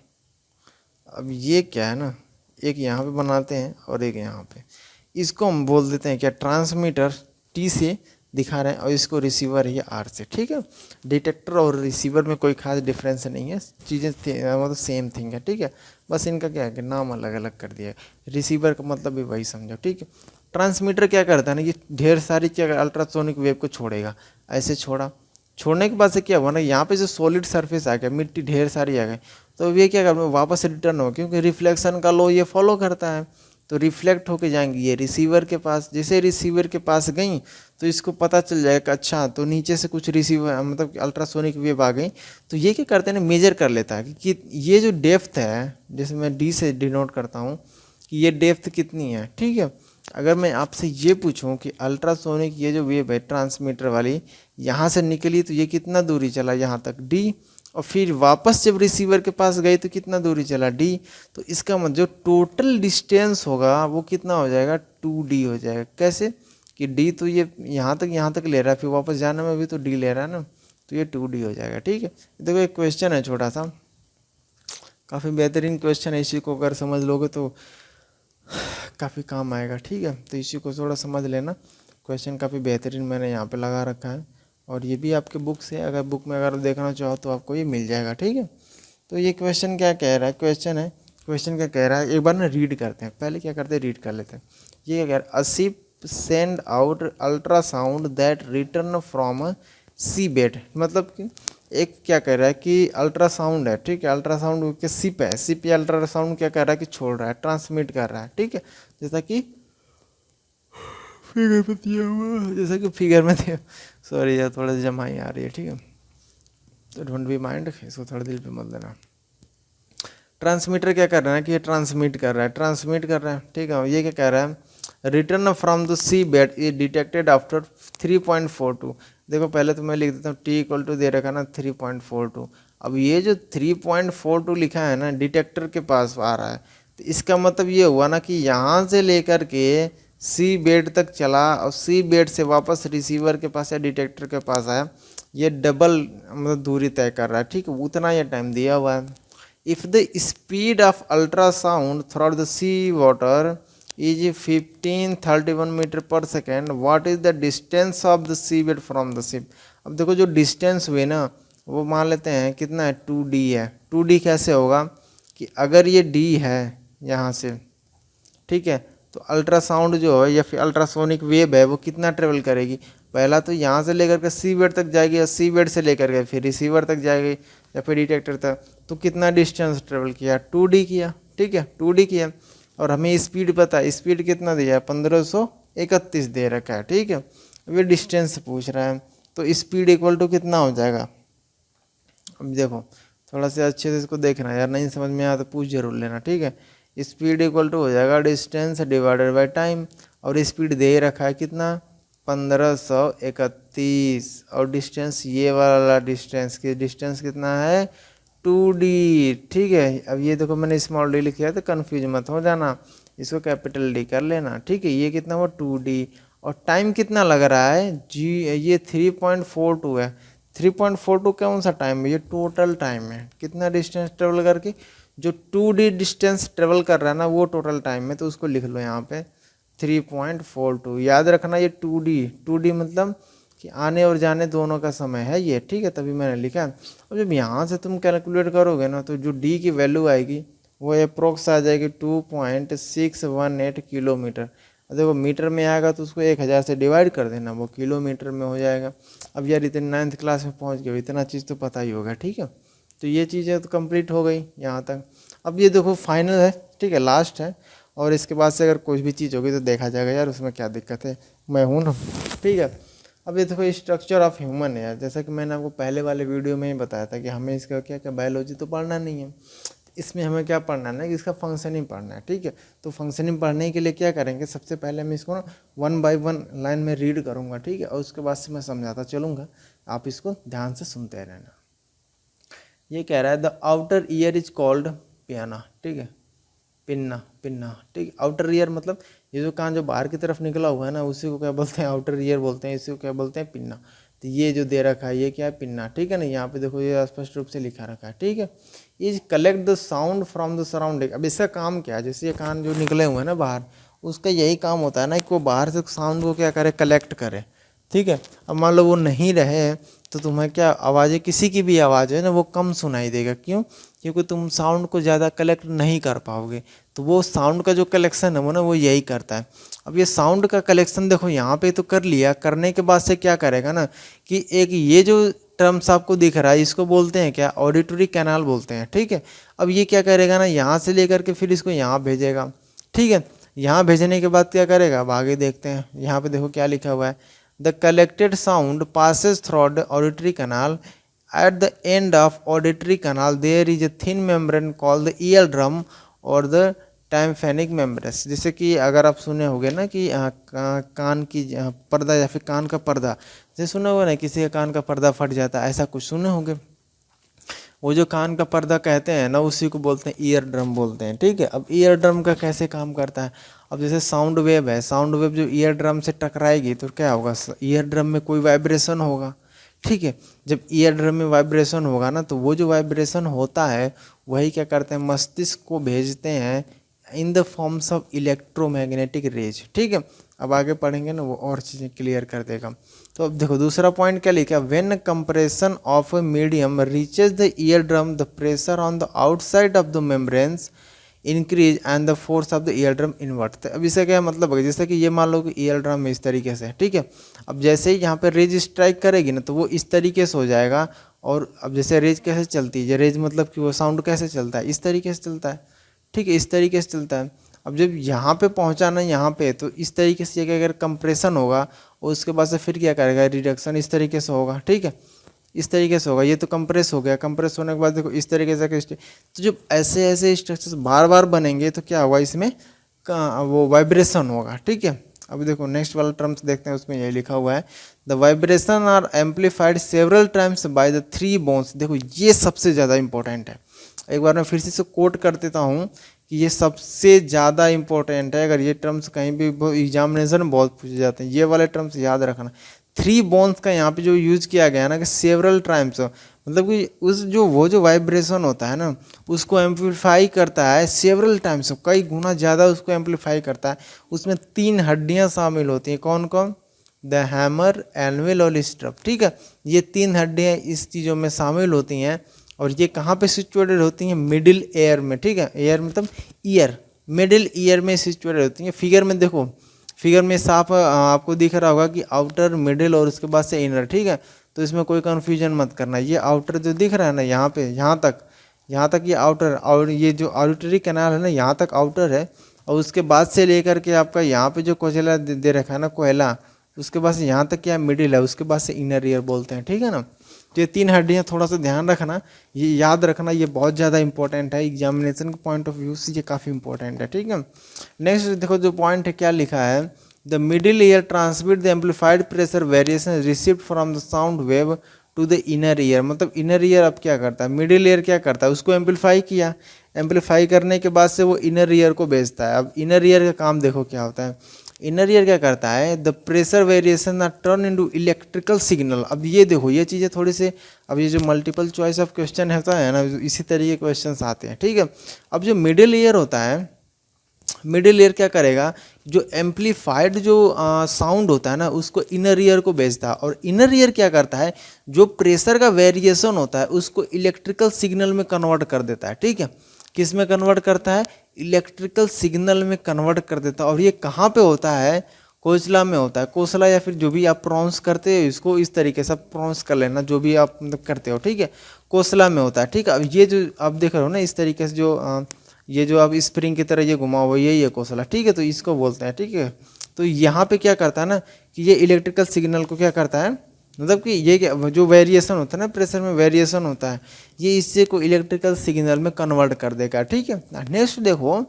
अब ये क्या है ना, एक यहाँ पे बनाते हैं और एक यहाँ पे, इसको हम बोल देते हैं क्या, ट्रांसमीटर टी से दिखा रहे हैं और इसको रिसीवर है आर से। ठीक है, डिटेक्टर और रिसीवर में कोई खास डिफरेंस नहीं है, चीज़ें मतलब सेम थिंग है। ठीक है, बस इनका क्या है कि नाम अलग अलग कर दिया है। रिसीवर का मतलब भी वही समझो। ठीक है, ट्रांसमीटर क्या करता है ना, ये ढेर सारी क्या अल्ट्रासोनिक वेव को छोड़ेगा, ऐसे छोड़ा, छोड़ने के बाद से क्या हुआ ना, यहाँ पे जो सॉलिड सरफेस आ गया, मिट्टी ढेर सारी आ गई, तो ये क्या कर वापस रिटर्न हो, क्योंकि रिफ्लेक्शन का लॉ ये फॉलो करता है, तो रिफ्लेक्ट होके जाएंगी ये रिसीवर के पास। जैसे रिसीवर के पास गई तो इसको पता चल जाएगा अच्छा, तो नीचे से कुछ रिसीवर मतलब अल्ट्रासोनिक वेव आ गई, तो ये क्या करते हैं ना, मेजर कर लेता है कि ये जो डेप्थ है, जैसे मैं डी से डिनोट करता हूँ कि ये डेप्थ कितनी है। ठीक है, अगर मैं आपसे ये पूछूं कि अल्ट्रासोनिक ये जो वेव है ट्रांसमीटर वाली यहाँ से निकली तो ये कितना दूरी चला, यहाँ तक डी, और फिर वापस जब रिसीवर के पास गई तो कितना दूरी चला, डी। तो इसका मतलब जो टोटल डिस्टेंस होगा वो कितना हो जाएगा, 2D हो जाएगा। कैसे कि डी तो ये यहाँ तक ले रहा है, फिर वापस जाने में भी तो डी ले रहा है ना, तो ये 2D हो जाएगा। ठीक है, देखो एक क्वेश्चन है छोटा सा, काफ़ी बेहतरीन क्वेश्चन है, इसी को अगर समझ लोगे तो काफ़ी काम आएगा। ठीक है, तो इसी को थोड़ा समझ लेना, क्वेश्चन काफ़ी बेहतरीन मैंने यहाँ पे लगा रखा है और ये भी आपके बुक से, अगर बुक में अगर देखना चाहो तो आपको ये मिल जाएगा, ठीक है। तो ये क्वेश्चन क्या कह रहा है, क्वेश्चन क्या कह रहा है, एक बार ना रीड करते हैं, पहले क्या करते हैं रीड कर लेते हैं। ये क्या कह रहा है, a ship send out ultrasound that return from sea bed, मतलब कि एक क्या कह रहा है कि अल्ट्रासाउंड है, ठीक है, अल्ट्रासाउंड के शिप है, शिप या अल्ट्रासाउंड क्या कर रहा है कि छोड़ रहा है, ट्रांसमिट कर रहा है, ठीक है, जैसा कि फिगर में दिया हुआ, जैसा कि फिगर में दिया, सॉरी यार थोड़ा सी जमाई आ रही है, ठीक है, तो डोंट बी माइंड, इसको थोड़ा दिल पे मत लेना। ट्रांसमीटर क्या कर रहा है कि ये ट्रांसमिट कर रहा है, ठीक है। ये क्या कह रहा है, return from the sea bed ये डिटेक्टेड आफ्टर 3.42। देखो पहले तो मैं लिख देता हूँ टी इक्वल टू दे रखा ना 3.42। अब ये जो 3.42 लिखा है ना डिटेक्टर के पास आ रहा है, तो इसका मतलब ये हुआ ना कि यहाँ से लेकर के सी बेड तक चला और सी बेड से वापस रिसीवर के पास या डिटेक्टर के पास आया, ये डबल मतलब दूरी तय कर रहा है, ठीक है, उतना ये टाइम दिया हुआ है। If the speed of ultrasound throughout the sea water is 1531 metre पर second, what is the distance of the seabed from the ship? अब देखो जो डिस्टेंस हुए ना वो मान लेते हैं कितना है 2d है। 2d कैसे होगा कि अगर ये d है यहाँ से, ठीक है, तो अल्ट्रासाउंड जो है या फिर अल्ट्रासोनिक वेव है वो कितना ट्रेवल करेगी, पहला तो यहाँ से लेकर के सी बेड तक जाएगी या सी बेड से लेकर के फिर रिसीवर तक जाएगी या फिर डिटेक्टर तक, तो कितना डिस्टेंस ट्रेवल किया 2d किया, ठीक है 2d किया। और हमें स्पीड पता है, स्पीड कितना दिया है 1531 दे रखा है, ठीक है। अब ये डिस्टेंस पूछ रहा है तो स्पीड इक्वल टू कितना हो जाएगा। अब देखो थोड़ा सा अच्छे से इसको देखना यार, नहीं समझ में आया तो पूछ जरूर लेना, ठीक है। स्पीड इक्वल टू हो जाएगा डिस्टेंस डिवाइडेड बाय टाइम, और स्पीड दे रखा है कितना 1531, और डिस्टेंस ये वाला डिस्टेंस कितना है 2d, ठीक है। अब ये देखो मैंने स्मॉल डी लिखा है तो कंफ्यूज मत हो जाना, इसको कैपिटल डी कर लेना, ठीक है। ये कितना हुआ 2d, और टाइम कितना लग रहा है जी, ये 3.42 है। 3.42 कौन सा टाइम है, ये टोटल टाइम है, कितना डिस्टेंस ट्रेवल करके, जो 2d डिस्टेंस ट्रेवल कर रहा है ना वो टोटल टाइम है, तो उसको लिख लो यहाँ पे 3.42। याद रखना ये 2d मतलब कि आने और जाने दोनों का समय है ये, ठीक है, तभी मैंने लिखा है। और जब यहाँ से तुम कैलकुलेट करोगे ना तो जो d की वैल्यू आएगी वो अप्रोक्स आ जाएगी 2.618 किलोमीटर। देखो मीटर में आएगा तो उसको 1000 से डिवाइड कर देना, वो किलोमीटर में हो जाएगा। अब यार इतने 9th क्लास में पहुँच गए, इतना चीज़ तो पता ही होगा, ठीक है। तो ये चीज़ें तो कंप्लीट हो गई यहाँ तक। अब ये देखो फाइनल है, ठीक है, लास्ट है, और इसके बाद से अगर कोई भी चीज़ होगी तो देखा जाएगा यार, उसमें क्या दिक्कत है, मैं हूँ ना, ठीक है। अब ये देखो स्ट्रक्चर ऑफ ह्यूमन है यार, जैसा कि मैंने आपको पहले वाले वीडियो में ही बताया था कि हमें इसका क्या क्या बायोलॉजी तो पढ़ना नहीं है, इसमें हमें क्या पढ़ना है ना कि इसका फंक्शनिंग पढ़ना है, ठीक है। तो फंक्शनिंग पढ़ने के लिए क्या करेंगे, सबसे पहले मैं इसको ना 1 बाय 1 लाइन में रीड करूँगा, ठीक है, और उसके बाद से मैं समझाता चलूँगा, आप इसको ध्यान से सुनते रहना। ये कह रहा है the outer ear is called पियाना, ठीक है, पिन्ना, ठीक। आउटर ईयर मतलब ये जो कान जो बाहर की तरफ निकला हुआ है ना उसी को क्या बोलते हैं, आउटर ईयर बोलते हैं, इसी को क्या बोलते हैं, पिन्ना। तो ये जो दे रखा है ये क्या है, पिन्ना, ठीक है ना, यहाँ पे देखो ये स्पष्ट रूप से लिखा रखा है, ठीक है। Is collect the sound from the surrounding. अब इसका काम क्या है, जैसे ये कान जो निकले हुए हैं ना बाहर, उसका यही काम होता है ना कि वो बाहर से साउंड को क्या करे, कलेक्ट करे, ठीक है। अब मान लो वो नहीं रहे तो तुम्हें क्या आवाज़ें, किसी की भी आवाज़ है ना वो कम सुनाई देगा, क्यों, क्योंकि तुम साउंड को ज़्यादा कलेक्ट नहीं कर पाओगे। तो वो साउंड का जो कलेक्शन है वो ना वो यही करता है। अब ये साउंड का कलेक्शन देखो यहाँ पे तो कर लिया, करने के बाद से क्या करेगा ना कि एक ये जो टर्म्स आपको दिख रहा है इसको बोलते हैं क्या, ऑडिटरी कैनाल बोलते हैं, ठीक है। अब ये क्या करेगा ना यहाँ से लेकर के फिर इसको यहाँ भेजेगा, ठीक है। यहाँ भेजने के बाद क्या करेगा, अब आगे देखते हैं, यहाँ पे देखो क्या लिखा हुआ है, the collected sound passes through the auditory canal. At the end of auditory canal there is a thin membrane called the eardrum or the टाइम्फेनिक मेम्ब्रेस। जैसे कि अगर आप सुने होंगे ना कि कान की पर्दा या फिर कान का पर्दा, जैसे सुना होगा ना किसी का कान का पर्दा फट जाता है, ऐसा कुछ सुने होंगे, वो जो कान का पर्दा कहते हैं ना उसी को बोलते हैं ईयर ड्रम बोलते हैं, ठीक है। अब ईयर ड्रम का कैसे काम करता है, अब जैसे साउंड वेव है, साउंड वेव जो ईयर ड्रम से टकराएगी तो क्या होगा, ईयर ड्रम में कोई वाइब्रेशन होगा, ठीक है। जब ईयर ड्रम में वाइब्रेशन होगा ना तो वो जो वाइब्रेशन होता है वही क्या करते हैं, मस्तिष्क को भेजते हैं in the forms of electromagnetic rays, ठीक है। अब आगे पढ़ेंगे ना वो और चीज़ें क्लियर कर देगा। तो अब देखो दूसरा पॉइंट क्या लिखा है, when compression of a medium reaches the ear drum the pressure on the outside of the membranes increase and the force of the ear drum invert. अब इससे क्या मतलब है, जैसे कि ये मान लो कि ईयर ड्रम इस तरीके से, ठीक है। अब जैसे ही यहाँ पे रेज स्ट्राइक करेगी ना तो वो इस तरीके से हो जाएगा। और अब जैसे रेज कैसे चलती है, रेज मतलब कि वो साउंड कैसे चलता है, इस तरीके से चलता है, ठीक है, इस तरीके से चलता है। अब जब यहाँ पे पहुँचा ना यहाँ पे, तो इस तरीके से अगर कंप्रेशन होगा और उसके बाद से फिर क्या करेगा, रिडक्शन इस तरीके से होगा, ठीक है, इस तरीके से होगा। ये तो कंप्रेस हो गया, कंप्रेस होने के बाद देखो इस तरीके से तो जब ऐसे ऐसे स्ट्रक्चर्स बार बार बनेंगे तो क्या होगा, इसमें वो वाइब्रेशन होगा, ठीक है। अब देखो नेक्स्ट वाला टर्म्स देखते हैं, उसमें यही लिखा हुआ है, the vibration are amplified several times by the 3 bones. देखो ये सबसे ज़्यादा इंपॉर्टेंट है, एक बार मैं फिर से इसे कोट कर देता हूँ कि ये सबसे ज़्यादा इंपॉर्टेंट है। अगर ये टर्म्स कहीं भी एग्जामिनेशन में बहुत पूछे जाते हैं, ये वाले टर्म्स याद रखना। 3 बोन्स का यहाँ पे जो यूज किया गया है ना कि सेवरल टाइम्स, मतलब कि उस जो वाइब्रेशन होता है ना उसको एम्पलीफाई करता है सेवरल टाइम्स, कई गुना ज़्यादा उसको एम्पलीफाई करता है। उसमें 3 हड्डियाँ शामिल होती हैं, कौन कौन, द हैमर, एनविल और स्ट्रप, ठीक है। ये 3 हड्डियाँ इस चीज़ों में शामिल होती हैं और ये कहाँ पे सिचुएटेड होती हैं, मिडिल ईयर में, ठीक है। ईयर मतलब ईयर, मिडिल ईयर में सिचुएटेड होती हैं। फिगर में देखो, फिगर में साफ आपको दिख रहा होगा कि आउटर, मिडिल और उसके बाद से इनर, ठीक है। तो इसमें कोई कन्फ्यूजन मत करना, ये आउटर जो दिख रहा है ना यहाँ पे, यहाँ तक ये आउटर, और ये जो ऑडिटरी कैनाल है ना यहाँ तक आउटर है। और उसके बाद से लेकर के आपका यहाँ पे जो कोचेला दे रखा है ना, कोयला, उसके बाद से यहाँ तक क्या मिडिल है, उसके बाद से इनर ईयर बोलते हैं, ठीक है ना। तो ये 3 हड्डियाँ थोड़ा सा ध्यान रखना, ये याद रखना, ये बहुत ज़्यादा इंपॉर्टेंट है एग्जामिनेशन के पॉइंट ऑफ व्यू से, ये काफ़ी इंपॉर्टेंट है, ठीक है। नेक्स्ट देखो जो पॉइंट है क्या लिखा है, the middle ear transmit the amplified pressure variation received from the sound wave to the inner ear. मतलब इनर ईयर अब क्या करता है, मिडिल ईयर क्या करता है, उसको एम्पलीफाई किया, एम्पलीफाई करने के बाद से वो इनर ईयर को भेजता है। अब इनर ईयर का काम देखो क्या होता है, इनर ईयर क्या करता है, the pressure variation are turn into electrical signal. अब ये देखो ये चीज़ें थोड़ी सी, अब ये जो मल्टीपल चॉइस ऑफ क्वेश्चन होता है ना, इसी तरीके के क्वेश्चन आते हैं, ठीक है। अब जो मिडिल ईयर होता है, मिडिल ईयर क्या करेगा, जो एम्पलीफाइड जो साउंड होता है ना उसको इनर ईयर को भेजता है। और इनर ईयर क्या करता है, जो प्रेशर का वेरिएशन होता है उसको इलेक्ट्रिकल सिग्नल में कन्वर्ट कर देता है, ठीक है। किस में कन्वर्ट करता है, इलेक्ट्रिकल सिग्नल में कन्वर्ट कर देता है। और ये कहाँ पे होता है, कोचला में होता है, कोसला या फिर जो भी आप प्रोनाउंस करते हो इसको इस तरीके से प्रोनाउंस कर लेना, जो भी आप मतलब करते हो, ठीक है, कोसला में होता है, ठीक है। अब ये जो आप देख रहे हो ना इस तरीके से, जो ये जो आप स्प्रिंग की तरह ये घुमा हुआ यही है कोसला, ठीक है, तो इसको बोलते हैं, ठीक है। तो यहाँ पे क्या करता है ना कि ये इलेक्ट्रिकल सिग्नल को क्या करता है, मतलब कि ये जो वेरिएशन होता है ना, प्रेशर में वेरिएशन होता है, ये इससे को इलेक्ट्रिकल सिग्नल में कन्वर्ट कर देगा, ठीक है। नेक्स्ट देखो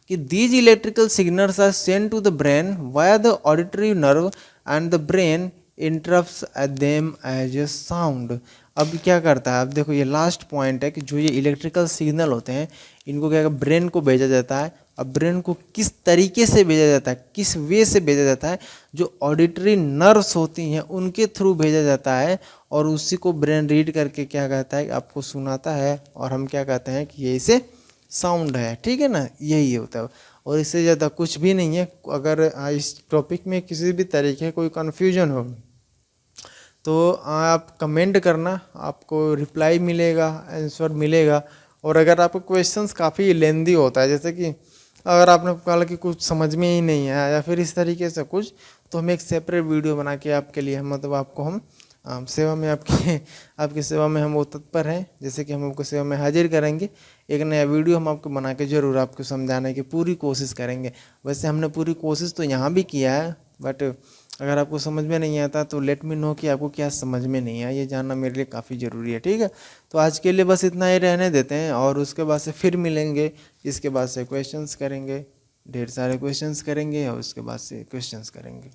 कि these electrical signals are send to the brain via the auditory nerve and the brain interprets them as a sound. अब क्या करता है, अब देखो ये लास्ट पॉइंट है कि जो ये इलेक्ट्रिकल सिग्नल होते हैं इनको क्या ब्रेन को भेजा जाता है। अब ब्रेन को किस तरीके से भेजा जाता है, किस वे से भेजा जाता है, जो ऑडिटरी नर्व्स होती हैं उनके थ्रू भेजा जाता है। और उसी को ब्रेन रीड करके क्या कहता है, आपको सुनाता है, और हम क्या कहते हैं कि ये इसे साउंड है, ठीक है ना, यही होता है। और इससे ज़्यादा कुछ भी नहीं है। अगर इस टॉपिक में किसी भी तरीके कोई कन्फ्यूजन हो तो आप कमेंट करना, आपको रिप्लाई मिलेगा, आंसर मिलेगा। और अगर आपको क्वेश्चंस काफ़ी लेंदी होता है, जैसे कि अगर आपने कहा कि कुछ समझ में ही नहीं आया या फिर इस तरीके से कुछ, तो हम एक सेपरेट वीडियो बना के आपके लिए मतलब आपको हम सेवा में आपकी सेवा में हम वो तत्पर हैं, जैसे कि हम आपको सेवा में हाजिर करेंगे। एक नया वीडियो हम आपको बना के ज़रूर आपको समझाने की पूरी कोशिश करेंगे। वैसे हमने पूरी कोशिश तो यहाँ भी किया है, बट अगर आपको समझ में नहीं आता तो लेट मी नो कि आपको क्या समझ में नहीं आया, ये जानना मेरे लिए काफ़ी ज़रूरी है, ठीक है। तो आज के लिए बस इतना ही रहने देते हैं, और उसके बाद से फिर मिलेंगे। इसके बाद से क्वेश्चंस करेंगे, ढेर सारे क्वेश्चंस करेंगे, और उसके बाद से क्वेश्चंस करेंगे।